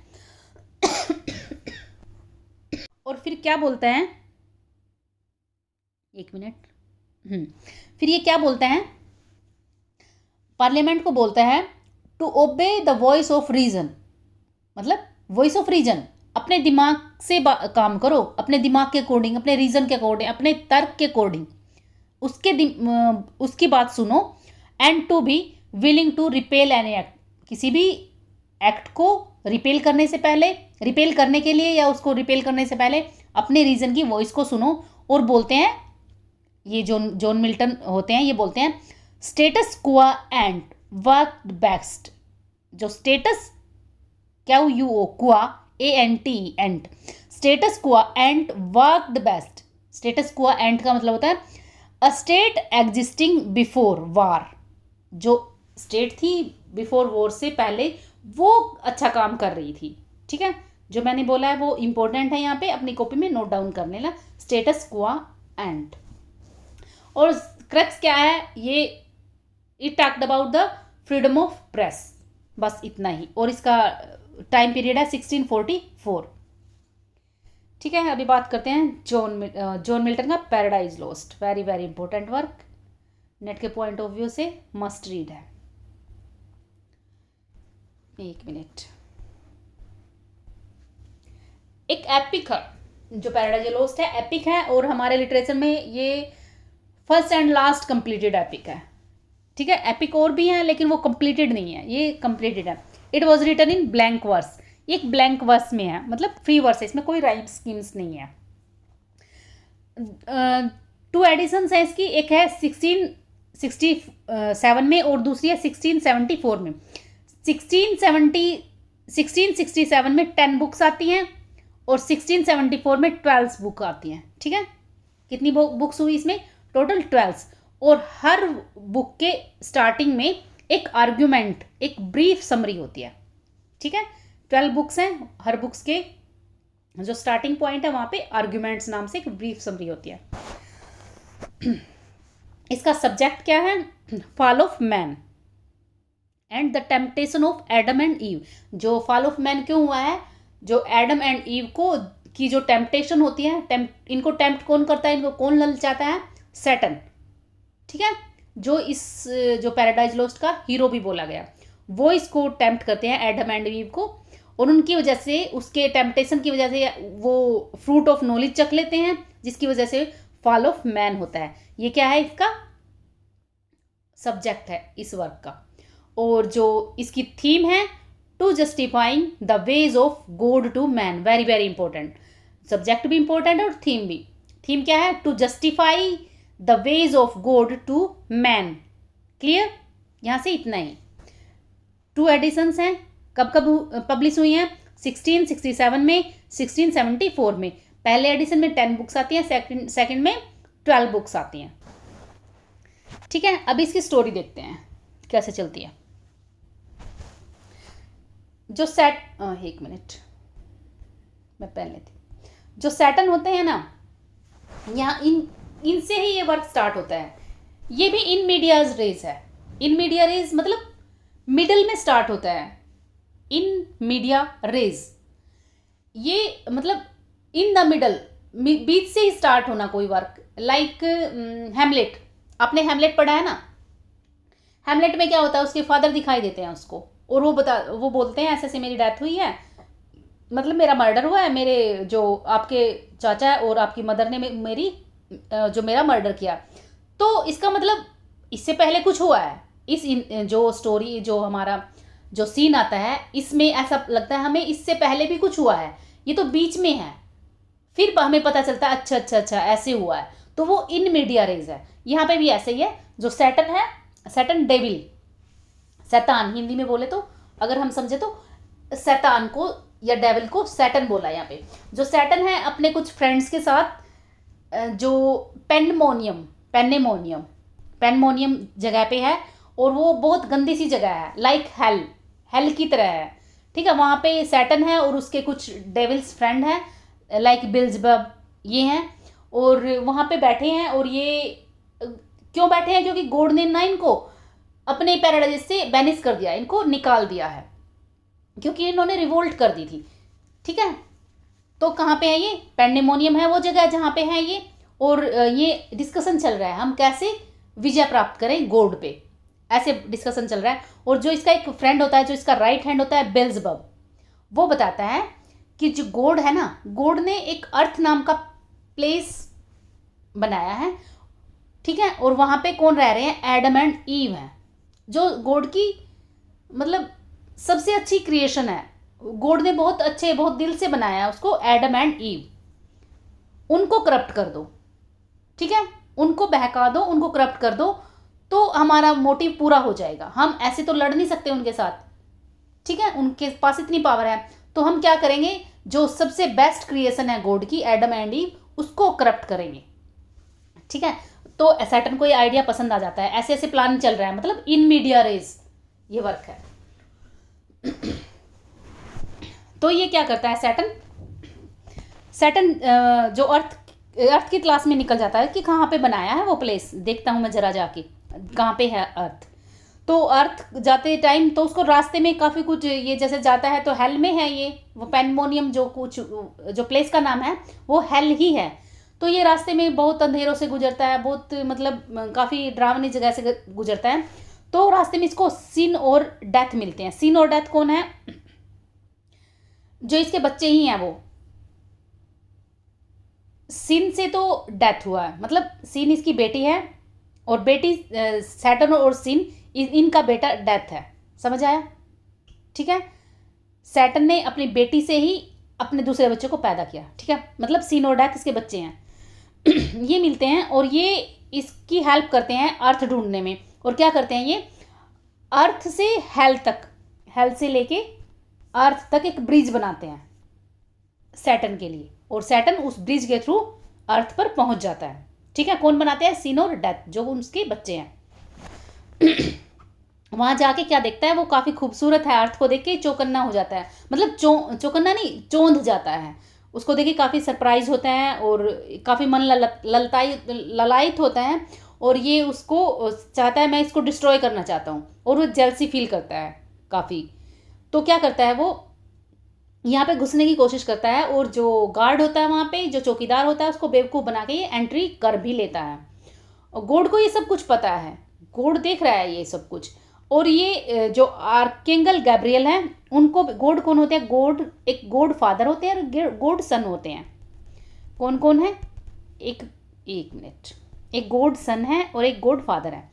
और फिर क्या बोलता है, एक मिनट, फिर ये क्या बोलता है, पार्लियामेंट को बोलता है to obey the voice of reason, मतलब वॉइस ऑफ रीजन, अपने दिमाग से काम करो, अपने दिमाग के अकॉर्डिंग, अपने रीजन के अकॉर्डिंग, अपने तर्क के अकॉर्डिंग उसकी बात सुनो। And to be willing to repeal an act, किसी भी एक्ट को रिपेल करने से पहले, रिपेल करने के लिए या उसको रिपेल करने से पहले अपने रीजन की वॉइस को सुनो। और बोलते हैं, ये जॉन मिल्टन होते हैं, ये बोलते हैं स्टेटस क्वा एंड वर्क बेस्ट, जो स्टेटस QUO क्वा ANT एंट, स्टेटस क्वा एंट वर्क द बेस्ट। स्टेटस क्वा एंट का मतलब होता है अ स्टेट एग्जिस्टिंग बिफोर वार, जो स्टेट थी बिफोर वॉर से पहले वो अच्छा काम कर रही थी। ठीक है, जो मैंने बोला है वो इंपॉर्टेंट है, यहाँ पे अपनी कॉपी में नोट डाउन कर लेना, स्टेटस क्वा एंट। और क्रक्स क्या है ये, it talked about the freedom of press, बस इतना ही। और इसका टाइम पीरियड है 1644। ठीक है, अभी बात करते हैं जॉन मिल्टन का paradise lost, very very important work, net के पॉइंट ऑफ व्यू से मस्ट रीड है। एक मिनट, एक एपिक है जो पैराडाइज लॉस्ट है, एपिक है, और हमारे लिटरेचर में ये first and last completed epic है। ठीक है, एपिक और भी हैं लेकिन वो कंप्लीटेड नहीं है, ये कंप्लीटेड है। It was written in blank verse, एक ब्लैंक वर्स में है, मतलब फ्री वर्स है, इसमें कोई राइम स्कीम्स नहीं है। 2 एडिशंस है इसकी, एक है 1667 में और दूसरी है 1674 में। 1667 में 10 बुक्स आती हैं और 1674 में 12 बुक आती हैं। ठीक है, कितनी बुक्स हुई इसमें, टोटल 12। और हर बुक के स्टार्टिंग में एक आर्ग्यूमेंट, एक ब्रीफ समरी होती है। ठीक है, 12 बुक्स हैं, हर बुक्स के जो स्टार्टिंग पॉइंट है वहां पे आर्ग्यूमेंट्स नाम से एक ब्रीफ समरी होती है। इसका सब्जेक्ट क्या है, fall of man and the temptation of Adam and ewe. जो फॉल ऑफ मैन क्यों हुआ है, जो एडम एंड ईव को की जो टेम्पटेशन होती है, इनको टेम्प्ट कौन करता है, इनको कौन ललचाता है, सैटन। ठीक है, जो पैराडाइज लॉस्ट का हीरो भी बोला गया, वो इसको टेम्प्ट करते हैं एडम एंड ईव को, और उनकी वजह से, उसके टेम्पटेशन की वजह से वो फ्रूट ऑफ नॉलेज चख लेते हैं, जिसकी वजह से फॉल ऑफ मैन होता है। ये क्या है, इसका सब्जेक्ट है इस वर्क का। और जो इसकी थीम है, to justifying the ways of God to man, very very important, subject भी इंपॉर्टेंट है और थीम भी। थीम क्या है, to justify the ways of God to man. Clear, यहाँ से इतना ही। 2 एडिशंस हैं, कब कब पब्लिश हुई हैं, 1667 में, 1674 में। पहले एडिशन में 10 बुक्स आती हैं, सेकंड में 12 बुक्स आती हैं। ठीक है, अभी इसकी स्टोरी देखते हैं कैसे चलती है। जो एक मिनट मैं पेन लेती, जो सैटर्न होते हैं ना, यहाँ इनसे ही ये वर्क स्टार्ट होता है। ये भी इन मीडियाज रेज है, इन मीडिया रेज मतलब मिडल में स्टार्ट होता है, इन मीडिया रेज, ये मतलब इन द मिडल, बीच से ही स्टार्ट होना कोई वर्क। लाइक हैमलेट, आपने हैमलेट पढ़ा है ना, हैमलेट में क्या होता है, उसके फादर दिखाई देते हैं उसको, और वो बोलते हैं ऐसे ऐसे मेरी डेथ हुई है, मतलब मेरा मर्डर हुआ है, मेरे जो आपके चाचा है और आपकी मदर ने मेरा मर्डर किया। तो इसका मतलब इससे पहले कुछ हुआ है। जो स्टोरी, जो हमारा जो सीन आता है, इसमें ऐसा लगता है हमें इससे पहले भी कुछ हुआ है, ये तो बीच में है। फिर हमें पता चलता है अच्छा ऐसे हुआ है, तो वो इन मीडिया रेज है। यहाँ पे भी ऐसे ही है। जो सैटर्न है, सैटर्न डेविल, शैतान हिंदी में बोले तो, अगर हम समझे तो शैतान को या डेविल को सैटर्न बोला यहाँ पे। जो सैटर्न है अपने कुछ फ्रेंड्स के साथ जो पेनेमोनियम जगह पे है, और वो बहुत गंदी सी जगह है, लाइक हेल, हेल की तरह है। ठीक है, वहाँ पे सैटर्न है और उसके कुछ डेविल्स फ्रेंड हैं लाइक बिल्जबब, ये हैं, और वहाँ पे बैठे हैं। और ये क्यों बैठे हैं? क्योंकि गॉड ने ना इनको अपने पैराडाइज से बैनिश कर दिया, इनको निकाल दिया है, क्योंकि इन्होंने रिवोल्ट कर दी थी। ठीक है, तो कहाँ पे है ये? पैंडेमोनियम है वो जगह जहाँ पे है ये, और ये डिस्कशन चल रहा है हम कैसे विजय प्राप्त करें गॉड पे, ऐसे डिस्कशन चल रहा है। और जो इसका एक फ्रेंड होता है, जो इसका राइट हैंड होता है बेल्जबब, वो बताता है कि जो गॉड है ना, गॉड ने एक अर्थ नाम का प्लेस बनाया है। ठीक है, और वहाँ पे कौन रह रहे हैं? एडम एंड ईव हैं, जो गॉड की मतलब सबसे अच्छी क्रिएशन है। गॉड ने बहुत अच्छे, बहुत दिल से बनाया है उसको, एडम एंड ईव। उनको करप्ट कर दो, ठीक है, उनको बहका दो, उनको करप्ट कर दो, तो हमारा मोटिव पूरा हो जाएगा। हम ऐसे तो लड़ नहीं सकते उनके साथ, ठीक है, उनके पास इतनी पावर है। तो हम क्या करेंगे? जो सबसे बेस्ट क्रिएशन है गॉड की, एडम एंड ईव, उसको करप्ट करेंगे। ठीक है, तो सैटर्न को ये आइडिया पसंद आ जाता है। ऐसे ऐसे प्लान चल रहा है, मतलब इन मीडिया रेस ये वर्क है। तो ये क्या करता है सैटर्न? सैटर्न जो अर्थ की तलाश में निकल जाता है कि कहाँ पे बनाया है वो प्लेस, देखता हूँ मैं जरा जाके कहाँ पे है अर्थ। तो अर्थ जाते टाइम तो उसको रास्ते में काफ़ी कुछ, ये जैसे जाता है तो हेल में है ये, वो पैंडेमोनियम जो कुछ जो प्लेस का नाम है वो हेल ही है। तो ये रास्ते में बहुत अंधेरों से गुजरता है, बहुत मतलब काफ़ी डरावनी जगह से गुजरता है। तो रास्ते में इसको सिन और डेथ मिलते हैं। सिन और डेथ कौन है? जो इसके बच्चे ही हैं वो। सिन से तो डेथ हुआ है, मतलब सिन इसकी बेटी है, और बेटी सैटर्न और सिन इनका बेटा डेथ है। समझ आया? ठीक है, सैटर्न ने अपनी बेटी से ही अपने दूसरे बच्चे को पैदा किया। ठीक है, मतलब सिन और डेथ इसके बच्चे हैं। ये मिलते हैं और ये इसकी हेल्प करते हैं अर्थ ढूंढने में। और क्या करते हैं ये? अर्थ से हेल तक, हेल से लेके अर्थ तक एक ब्रिज बनाते हैं सैटर्न के लिए, और सैटर्न उस ब्रिज के थ्रू अर्थ पर पहुंच जाता है। ठीक है, कौन बनाते हैं? सिन और डेथ, जो उसके बच्चे हैं। वहां जाके क्या देखता है? वो काफ़ी खूबसूरत है, अर्थ को देख के चौकन्ना हो जाता है, मतलब चौकन्ना नहीं, चौंध जाता है। उसको देख के काफ़ी सरप्राइज होता है और काफ़ी मन ललायित होता है, और ये उसको चाहता है, मैं इसको डिस्ट्रॉय करना चाहता हूँ, और वो जेलसी फील करता है काफ़ी। तो क्या करता है वो? यहाँ पे घुसने की कोशिश करता है, और जो गार्ड होता है वहाँ पे, जो चौकीदार होता है, उसको बेवकूफ़ बना के ये एंट्री कर भी लेता है। और गॉड को ये सब कुछ पता है, गॉड देख रहा है ये सब कुछ। और ये जो आर्केंगल गैब्रियल हैं, उनको गॉड कौन होते हैं? गॉड एक गॉड फादर होते हैं और गॉड सन होते हैं। कौन कौन है? एक मिनट, एक गॉड सन है और एक गॉड फादर है।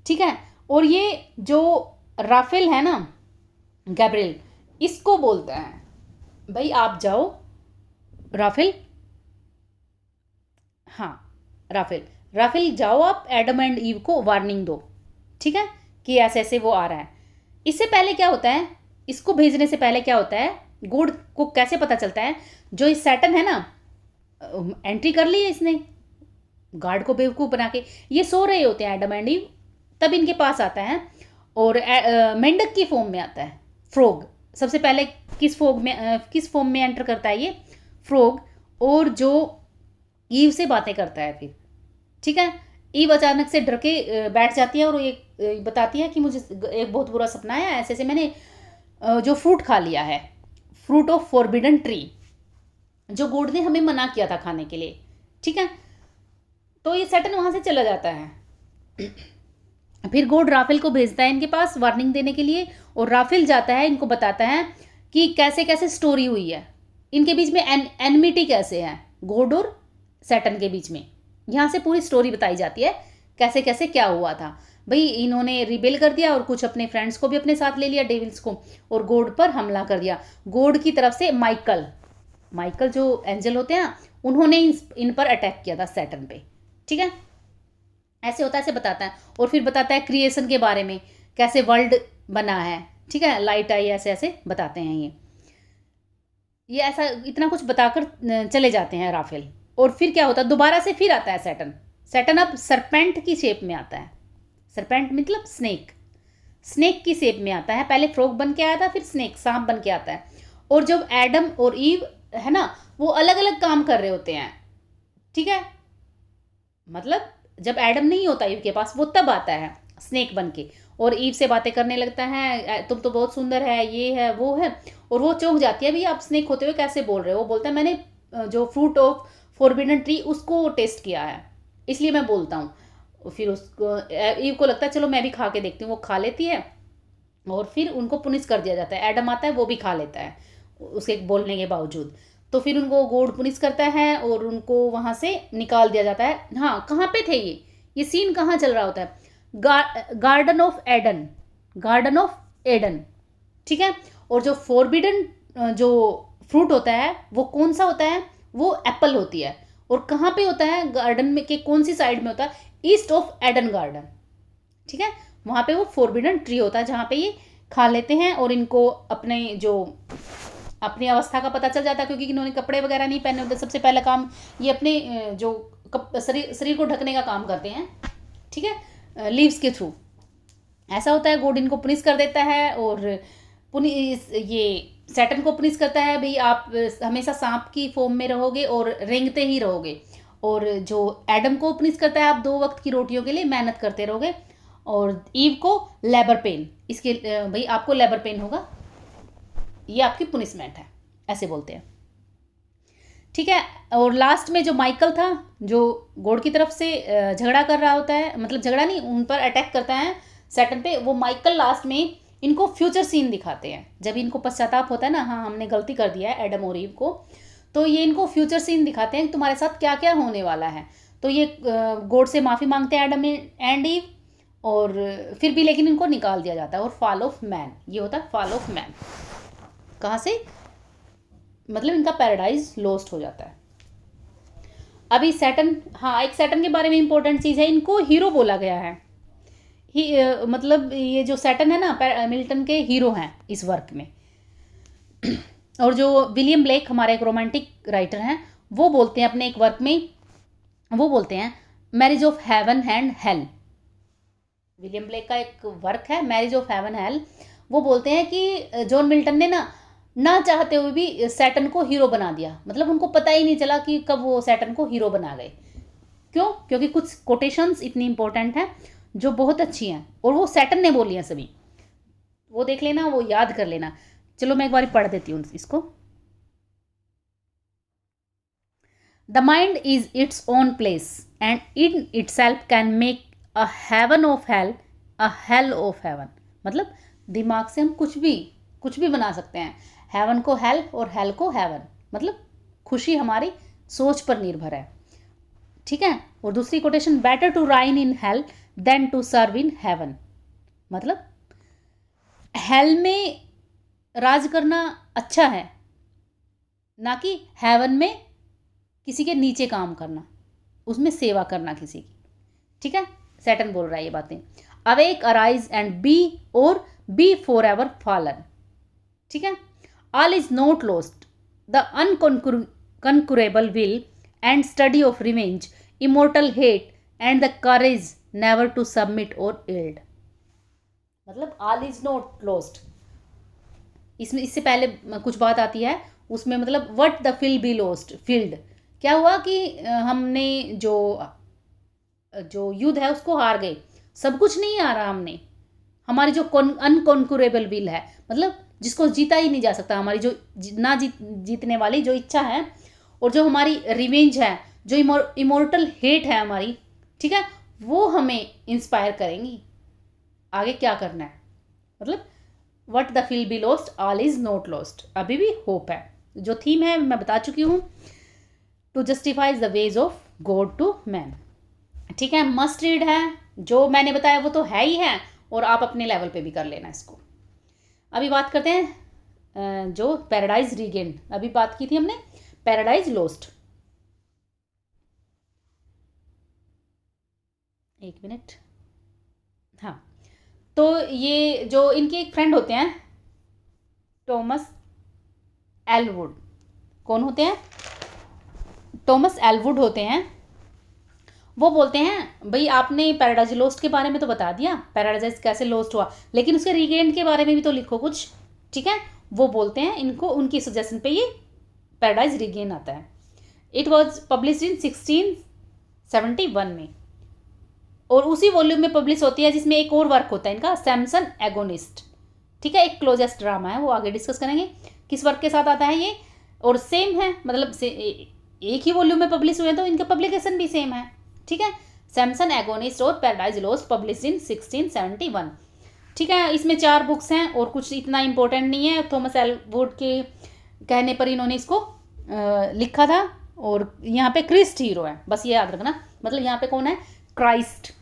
ठीक है, और ये जो राफेल है ना, गैब्रियल, इसको बोलता है भाई आप जाओ राफेल, हाँ राफेल जाओ, आप एडम एंड ईव को वार्निंग दो। ठीक है, कि ऐसे ऐसे वो आ रहा है। इससे पहले क्या होता है? इसको भेजने से पहले क्या होता है? गॉड को कैसे पता चलता है? जो इस सैटर्न है ना, एंट्री कर ली है इसने गार्ड को बेवकूफ़ बना के। ये सो रहे होते हैं एडम एंड ईव, तब इनके पास आता है और मेंढक की फॉर्म में आता है, फ्रॉग। सबसे पहले किस फॉर्म में एंटर करता है ये? फ्रॉग। और जो ईव से बातें करता है फिर। ठीक है, ईव अचानक से डर के बैठ जाती है और ये बताती है कि मुझे एक बहुत बुरा सपना आया, ऐसे ऐसे मैंने जो फ्रूट खा लिया है, फ्रूट ऑफ फॉरबिडन ट्री, जो गॉड ने हमें मना किया था खाने के लिए। ठीक है, तो ये सैटर्न वहाँ से चला जाता है। फिर गॉड राफेल को भेजता है इनके पास वार्निंग देने के लिए, और राफेल जाता है, इनको बताता है कि कैसे कैसे स्टोरी हुई है, इनके बीच में एनमिटी कैसे है गॉड और सैटर्न के बीच में। यहाँ से पूरी स्टोरी बताई जाती है, कैसे कैसे क्या हुआ था। भाई इन्होंने रिबेल कर दिया और कुछ अपने फ्रेंड्स को भी अपने साथ ले लिया, डेविल्स को, और गॉड पर हमला कर दिया। गॉड की तरफ से माइकल जो एंजल होते हैं ना, उन्होंने इन पर अटैक किया था सैटर्न पे। ठीक है, ऐसे होता है, ऐसे बताता है। और फिर बताता है क्रिएशन के बारे में, कैसे वर्ल्ड बना है। ठीक है, लाइट आई, ऐसे ऐसे बताते हैं ये ऐसा इतना कुछ बताकर चले जाते हैं राफेल। और फिर क्या होता है? दोबारा से फिर आता है सैटर्न अब सरपेंट की शेप में आता है। सरपेंट मतलब स्नेक, स्नेक की शेप में आता है। पहले फ्रॉग बन के आया था, फिर स्नेक, सांप बन के आता है। और जब एडम और ईव है ना, वो अलग अलग काम कर रहे होते हैं, ठीक है। मतलब जब एडम नहीं होता ईव के पास, वो तब आता है स्नेक बन के, और ईव से बातें करने लगता है, तुम तो बहुत सुंदर है, ये है वो है। और वो चौंक जाती है, भाई आप स्नेक होते हुए कैसे बोल रहे हो। वो बोलता है मैंने जो फ्रूट ऑफ फॉरबिडन ट्री उसको टेस्ट किया है, इसलिए मैं बोलता हूँ। फिर उसको ईव को लगता है चलो मैं भी खा के देखती हूँ। वो खा लेती है और फिर उनको पुनिश कर दिया जाता है। एडम आता है, वो भी खा लेता है उसके बोलने के बावजूद। तो फिर उनको गॉड पुनिश करता है और उनको वहाँ से निकाल दिया जाता है। हाँ, कहाँ पे थे ये सीन कहाँ चल रहा होता है? Garden of Aden, garden of Aden, ठीक है। और जो फॉरबिडन जो फ्रूट होता है वो कौन सा होता है? वो एप्पल होती है। और कहाँ पे होता है? गार्डन में के कौन सी साइड में होता है? ईस्ट ऑफ एडन गार्डन, ठीक है। वहाँ पे वो फॉरबिडन ट्री होता है जहाँ पे ये खा लेते हैं और इनको अपनी अवस्था का पता चल जाता है, क्योंकि इन्होंने कपड़े वगैरह नहीं पहने होते। सबसे पहला काम ये अपने जो शरीर को ढकने का काम करते हैं, ठीक है, लीव्स के थ्रू। ऐसा होता है, गॉड इनको पुनिश कर देता है और ये सैटर्न को पुनिश करता है, भाई आप हमेशा सांप की फॉर्म में रहोगे और रेंगते ही रहोगे। और जो एडम को पुनिश करता है, आप 2 वक्त की रोटियों के लिए मेहनत करते रहोगे। और ईव को लेबर पेन, इसके भाई आपको लेबर पेन होगा, ये आपकी पुनिशमेंट है, ऐसे बोलते हैं, ठीक है। और लास्ट में जो माइकल था, जो गॉड की तरफ से झगड़ा कर रहा होता है, मतलब झगड़ा नहीं, उन पर अटैक करता है सैटर्न पे, वो माइकल लास्ट में इनको फ्यूचर सीन दिखाते हैं। जब इनको पश्चाताप होता है ना, हाँ हमने गलती कर दिया है एडम और ईव को, तो ये इनको फ्यूचर सीन दिखाते हैं कि तुम्हारे साथ क्या क्या होने वाला है। तो ये गॉड से माफ़ी मांगते हैं एडम एंड ईव, और फिर भी लेकिन इनको निकाल दिया जाता है। और फॉल ऑफ मैन, ये होता है फॉल ऑफ मैन। कहाँ से? मतलब इनका पैराडाइज लॉस्ट हो जाता है। अभी सैटर्न, हाँ एक सैटर्न के बारे में इंपॉर्टेंट चीज़ है, इनको हीरो बोला गया है। मतलब ये जो सैटर्न है ना, मिल्टन के हीरो हैं इस वर्क में। और जो विलियम ब्लेक हमारे एक रोमांटिक राइटर हैं, वो बोलते हैं अपने एक वर्क में, वो बोलते हैं marriage of heaven and hell. William Blake का एक वर्क है मैरिज ऑफ हेवन हेल। वो बोलते हैं कि जॉन मिल्टन ने ना चाहते हुए भी सैटर्न को हीरो बना दिया। मतलब उनको पता ही नहीं चला कि कब वो सैटर्न को हीरो बना गए। क्यों? क्योंकि कुछ कोटेशंस इतनी इंपॉर्टेंट हैं जो बहुत अच्छी हैं, और वो सैटर्न ने बोली हैं सभी। वो देख लेना, वो याद कर लेना। चलो मैं एक बार पढ़ देती हूँ इसको। The mind is its own place and in itself can make a heaven of hell, a hell of heaven. मतलब दिमाग से हम कुछ भी बना सकते हैं। हेवन को हेल और हेल को हेवन। मतलब खुशी हमारी सोच पर निर्भर है, ठीक है। और दूसरी quotation, better to reign in hell than to serve in heaven. मतलब हेल में राज करना अच्छा है, ना कि हेवन में किसी के नीचे काम करना, उसमें सेवा करना किसी की, ठीक है। सैटर्न बोल रहा है ये बातें। अवेक अराइज एंड बी, और बी फॉर एवर फॉलन, ठीक है। All is not lost, the unconquerable will and study of revenge, immortal hate and the courage never to submit or yield. मतलब ऑल इज नॉट लॉस्ट, इसमें इससे पहले कुछ बात आती है उसमें, मतलब what the field be lost, field क्या हुआ कि हमने जो युद्ध है उसको हार गए। सब कुछ नहीं हारा हमने, हमारी जो अनकॉन्कुरेबल विल है, मतलब जिसको जीता ही नहीं जा सकता, हमारी जो ना जीतने वाली जो इच्छा है, और जो हमारी रिवेंज है, जो इमोर्टल हेट है हमारी, ठीक है, वो हमें इंस्पायर करेंगी आगे क्या करना है। मतलब what the feel be lost, all is not lost, अभी भी होप है। जो थीम है मैं बता चुकी हूँ, to justifies the ways of God to man, ठीक है। मस्ट रीड है, जो मैंने बताया वो तो है ही है, और आप अपने लेवल पे भी कर लेना इसको। अभी बात करते हैं जो पैराडाइज रीगेन, अभी बात की थी हमने पैराडाइज लॉस्ट। एक मिनट, हाँ। तो ये जो इनके एक फ्रेंड होते हैं टॉमस एलवुड, कौन होते हैं? टॉमस एलवुड होते हैं। वो बोलते हैं भाई आपने पैराडाइज लोस्ट के बारे में तो बता दिया, पैराडाइज कैसे लोस्ट हुआ, लेकिन उसके रीगेंड के बारे में भी तो लिखो कुछ, ठीक है। वो बोलते हैं इनको, उनकी सजेशन पे ये पैराडाइज रीगेन आता है। इट वॉज पब्लिश इन 1671 में, और उसी वॉल्यूम में पब्लिश होती है जिसमें एक और वर्क होता है इनका, सैमसन एगोनिस्ट, ठीक है। एक क्लोजेस्ट ड्रामा है, वो आगे डिस्कस करेंगे किस वर्क के साथ आता है ये, और सेम है, मतलब एक ही वॉल्यूम में पब्लिश हुए तो इनका पब्लिकेशन भी सेम है, ठीक है। सैमसन एगोनिस्ट और पैराडाइज लॉस्ट पब्लिश इन 1671, ठीक है। इसमें 4 बुक्स हैं और कुछ इतना इंपॉर्टेंट नहीं है, थॉमस एलवुड के कहने पर इन्होंने इसको लिखा था। और यहाँ पे क्रिस्ट हीरो है, बस ये याद रखना, मतलब यहाँ पे कौन है, क्राइस्ट,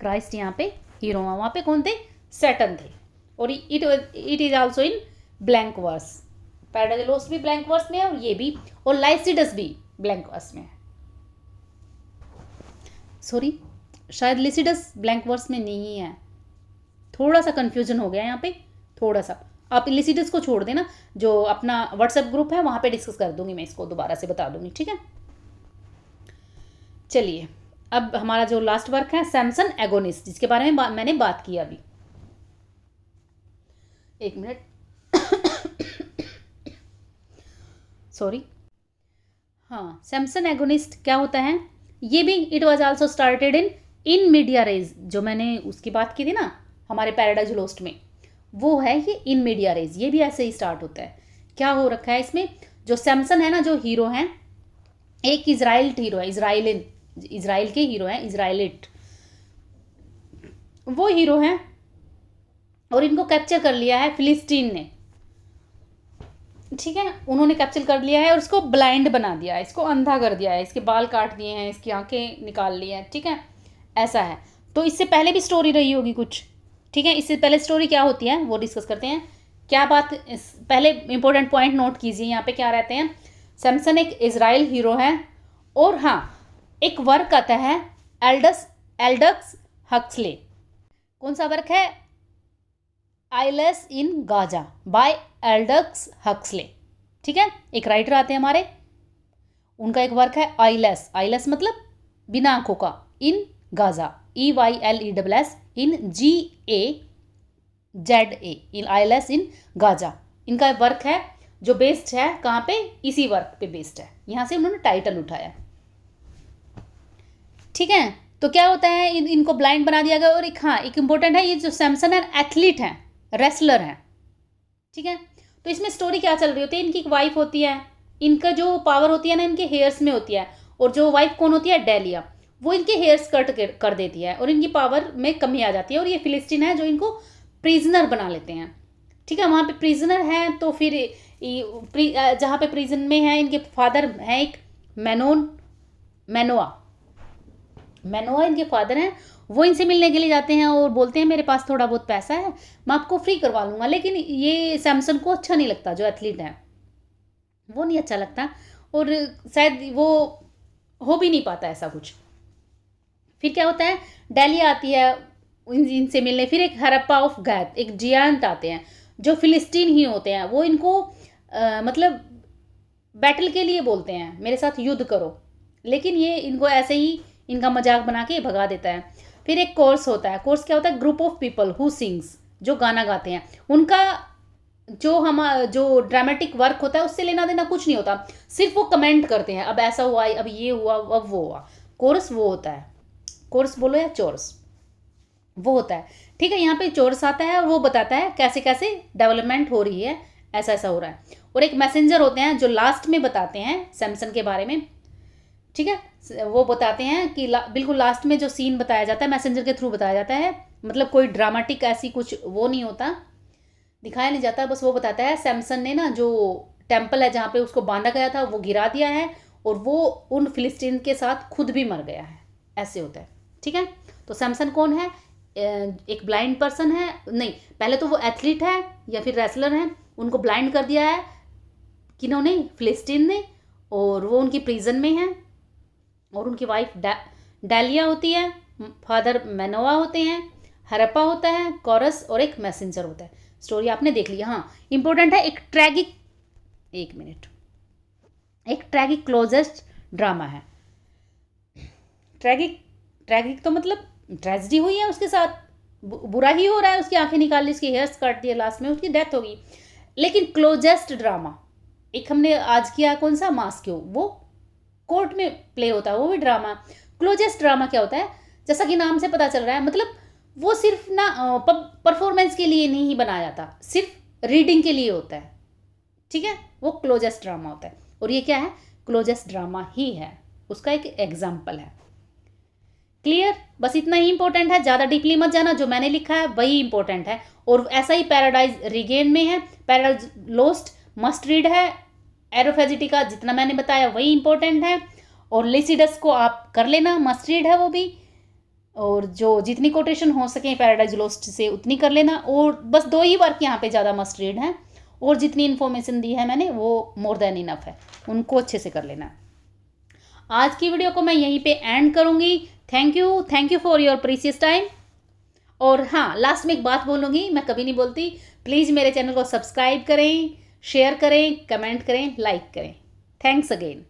क्राइस्ट यहाँ पे हीरो है, वहाँ पे कौन थे, सैटर्न थे। और it is also in blank verse, Paradise Lost भी ब्लैंक वर्स में है, और ये भी, और लाइसिडस भी ब्लैंक वर्स में है। सॉरी, शायद लिसिडस ब्लैंक वर्स में नहीं है, थोड़ा सा कंफ्यूजन हो गया यहाँ पे, थोड़ा सा। आप लिसिडस को छोड़ देना, जो अपना व्हाट्सएप ग्रुप है वहाँ पे डिस्कस कर दूंगी मैं, इसको दोबारा से बता दूंगी, ठीक है। चलिए, अब हमारा जो लास्ट वर्क है सैमसन एगोनिस्ट, जिसके बारे में मैंने बात की अभी। एक मिनट, सॉरी। हाँ, सैमसन एगोनिस्ट क्या होता है, ये भी it was also started in medias res, जो मैंने उसकी बात की थी ना हमारे पैराडाइज लॉस्ट में, वो है ये इन मीडिया रेज, ये भी ऐसे ही स्टार्ट होता है। क्या हो रखा है इसमें, जो सैमसन है ना, जो हीरो हैं, एक इजराइल हीरो है, इजराइल के हीरो हैं, इजराइलिट वो हीरो हैं, और इनको कैप्चर कर लिया है फिलिस्तीन ने, ठीक है। उन्होंने कैप्चर कर लिया है और इसको ब्लाइंड बना दिया है, इसको अंधा कर दिया है, इसके बाल काट दिए हैं, इसकी आंखें निकाल ली हैं, ठीक है, ऐसा है। तो इससे पहले भी स्टोरी रही होगी कुछ, ठीक है। इससे पहले स्टोरी क्या होती है वो डिस्कस करते हैं। क्या बात, पहले इंपॉर्टेंट पॉइंट नोट कीजिए, यहाँ पे क्या रहते हैं, सैमसन एक इजराइल हीरो है, और हाँ, एक वर्क आता है एल्डस हक्सले। कौन सा वर्क है, Eyeless in Gaza by Aldous Huxley, ठीक है। एक राइटर आते हैं हमारे, उनका एक वर्क है आइलेस मतलब बिना आंखों का, in Gaza, EYLESS in GAZA, in eyelash in Gaza. इनका वर्क है जो बेस्ड है कहाँ पे, इसी वर्क पे बेस्ड है, यहाँ से उन्होंने टाइटल उठाया, ठीक है। तो क्या होता है, इनको ब्लाइंड बना दिया गया। और एक, हाँ, एक इंपॉर्टेंट है, ये जो सैमसन है एथलीट हैं, रेसलर हैं, ठीक है। तो इसमें स्टोरी क्या चल रही होती है, इनकी एक वाइफ होती है, इनका जो पावर होती है ना इनके हेयर्स में होती है, और जो वाइफ कौन होती है, डेलिया, वो इनके हेयर्स कट कर देती है और इनकी पावर में कमी आ जाती है। और ये फिलिस्तीन है जो इनको प्रिजनर बना लेते हैं, ठीक है। वहाँ पे प्रिजनर हैं, तो फिर जहाँ पे प्रिजन में है, इनके फादर हैं एक मैनोआ इनके फादर हैं। वो इनसे मिलने के लिए जाते हैं और बोलते हैं मेरे पास थोड़ा बहुत पैसा है, मैं आपको फ्री करवा लूँगा। लेकिन ये सैमसन को अच्छा नहीं लगता, जो एथलीट है वो नहीं अच्छा लगता, और शायद वो हो भी नहीं पाता ऐसा कुछ। फिर क्या होता है, डेलिया आती है इनसे मिलने। फिर एक हरप्पा ऑफ गैथ, एक जियांट आते हैं जो फिलिस्तीन ही होते हैं, वो इनको मतलब बैटल के लिए बोलते हैं, मेरे साथ युद्ध करो, लेकिन ये इनको ऐसे ही इनका मजाक बना के भगा देता है। फिर एक कोर्स होता है, कोर्स क्या होता है, group of people who sings, जो गाना गाते हैं। उनका जो ड्रामेटिक वर्क होता है उससे लेना देना कुछ नहीं होता, सिर्फ वो कमेंट करते हैं, अब ऐसा हुआ, अब ये हुआ, अब वो हुआ। कोर्स वो होता है, कोर्स बोलो या चोरस, वो होता है, ठीक है। यहाँ पे चोरस आता है और वो बताता है कैसे कैसे डेवलपमेंट हो रही है, ऐसा ऐसा हो रहा है। और एक मैसेंजर होते हैं जो लास्ट में बताते हैं सैमसन के बारे में, ठीक है। वो बताते हैं कि बिल्कुल लास्ट में जो सीन बताया जाता है मैसेंजर के थ्रू बताया जाता है, मतलब कोई ड्रामेटिक ऐसी कुछ वो नहीं होता, दिखाया नहीं जाता, बस वो बताता है सैमसन ने ना जो टेम्पल है जहाँ पे उसको बांधा गया था वो गिरा दिया है, और वो उन फिलिस्तीन के साथ खुद भी मर गया है, ऐसे होता है, ठीक है। तो सैमसन कौन है, एक ब्लाइंड पर्सन है, नहीं, पहले तो वो एथलीट है या फिर रेसलर हैं, उनको ब्लाइंड कर दिया है किन्होंने, फिलिस्तीन ने, और वो उनकी प्रिजन में है, और उनकी वाइफ डेलिया होती है, फादर मैनोआ होते हैं, हरप्पा होता है, कोरस, और एक मैसेंजर होता है। स्टोरी आपने देख लिया। हाँ, इंपॉर्टेंट है, एक ट्रैगिक क्लोजेस्ट ड्रामा है, ट्रैगिक, ट्रैगिक तो मतलब ट्रेजेडी हुई है उसके साथ, बुरा ही हो रहा है, उसकी आंखें निकाल ली, उसकी हेयर्स काट दिए, लास्ट में उसकी डेथ होगी। लेकिन क्लोजेस्ट ड्रामा एक हमने आज किया, कौन सा, मास्क्यो, वो कोर्ट में प्ले होता है, वो भी ड्रामा। क्लोजेस्ट ड्रामा क्या होता है, जैसा कि नाम से पता चल रहा है, मतलब वो सिर्फ ना परफॉर्मेंस के लिए नहीं बनाया जाता, सिर्फ रीडिंग के लिए होता है, ठीक है, वो क्लोजेस्ट ड्रामा होता है। और ये क्या है, क्लोजेस्ट ड्रामा ही है, उसका एक एग्जाम्पल है। क्लियर, बस इतना ही इंपॉर्टेंट है, ज़्यादा डीपली मत जाना, जो मैंने लिखा है वही इंपॉर्टेंट है। और ऐसा ही पैराडाइज रिगेन में है, पैराडाइज लोस्ट मस्ट रीड है, एरोफेजिटी का जितना मैंने बताया वही इंपॉर्टेंट है। और लेसिडस को आप कर लेना, मस्ट रीड है वो भी, और जो जितनी कोटेशन हो सके पैराडाइज लोस्ट से उतनी कर लेना। और बस 2 ही वर्क यहाँ पे ज़्यादा मस्ट रीड हैं, और जितनी इन्फॉर्मेशन दी है मैंने वो मोर देन इनफ है, उनको अच्छे से कर लेना। आज की वीडियो को मैं यहीं पे एंड करूँगी। Thank you for your precious time. और हाँ, लास्ट में एक बात बोलूँगी, मैं कभी नहीं बोलती, प्लीज़ मेरे चैनल को सब्सक्राइब करें, शेयर करें, कमेंट करें, लाइक करें। Thanks again.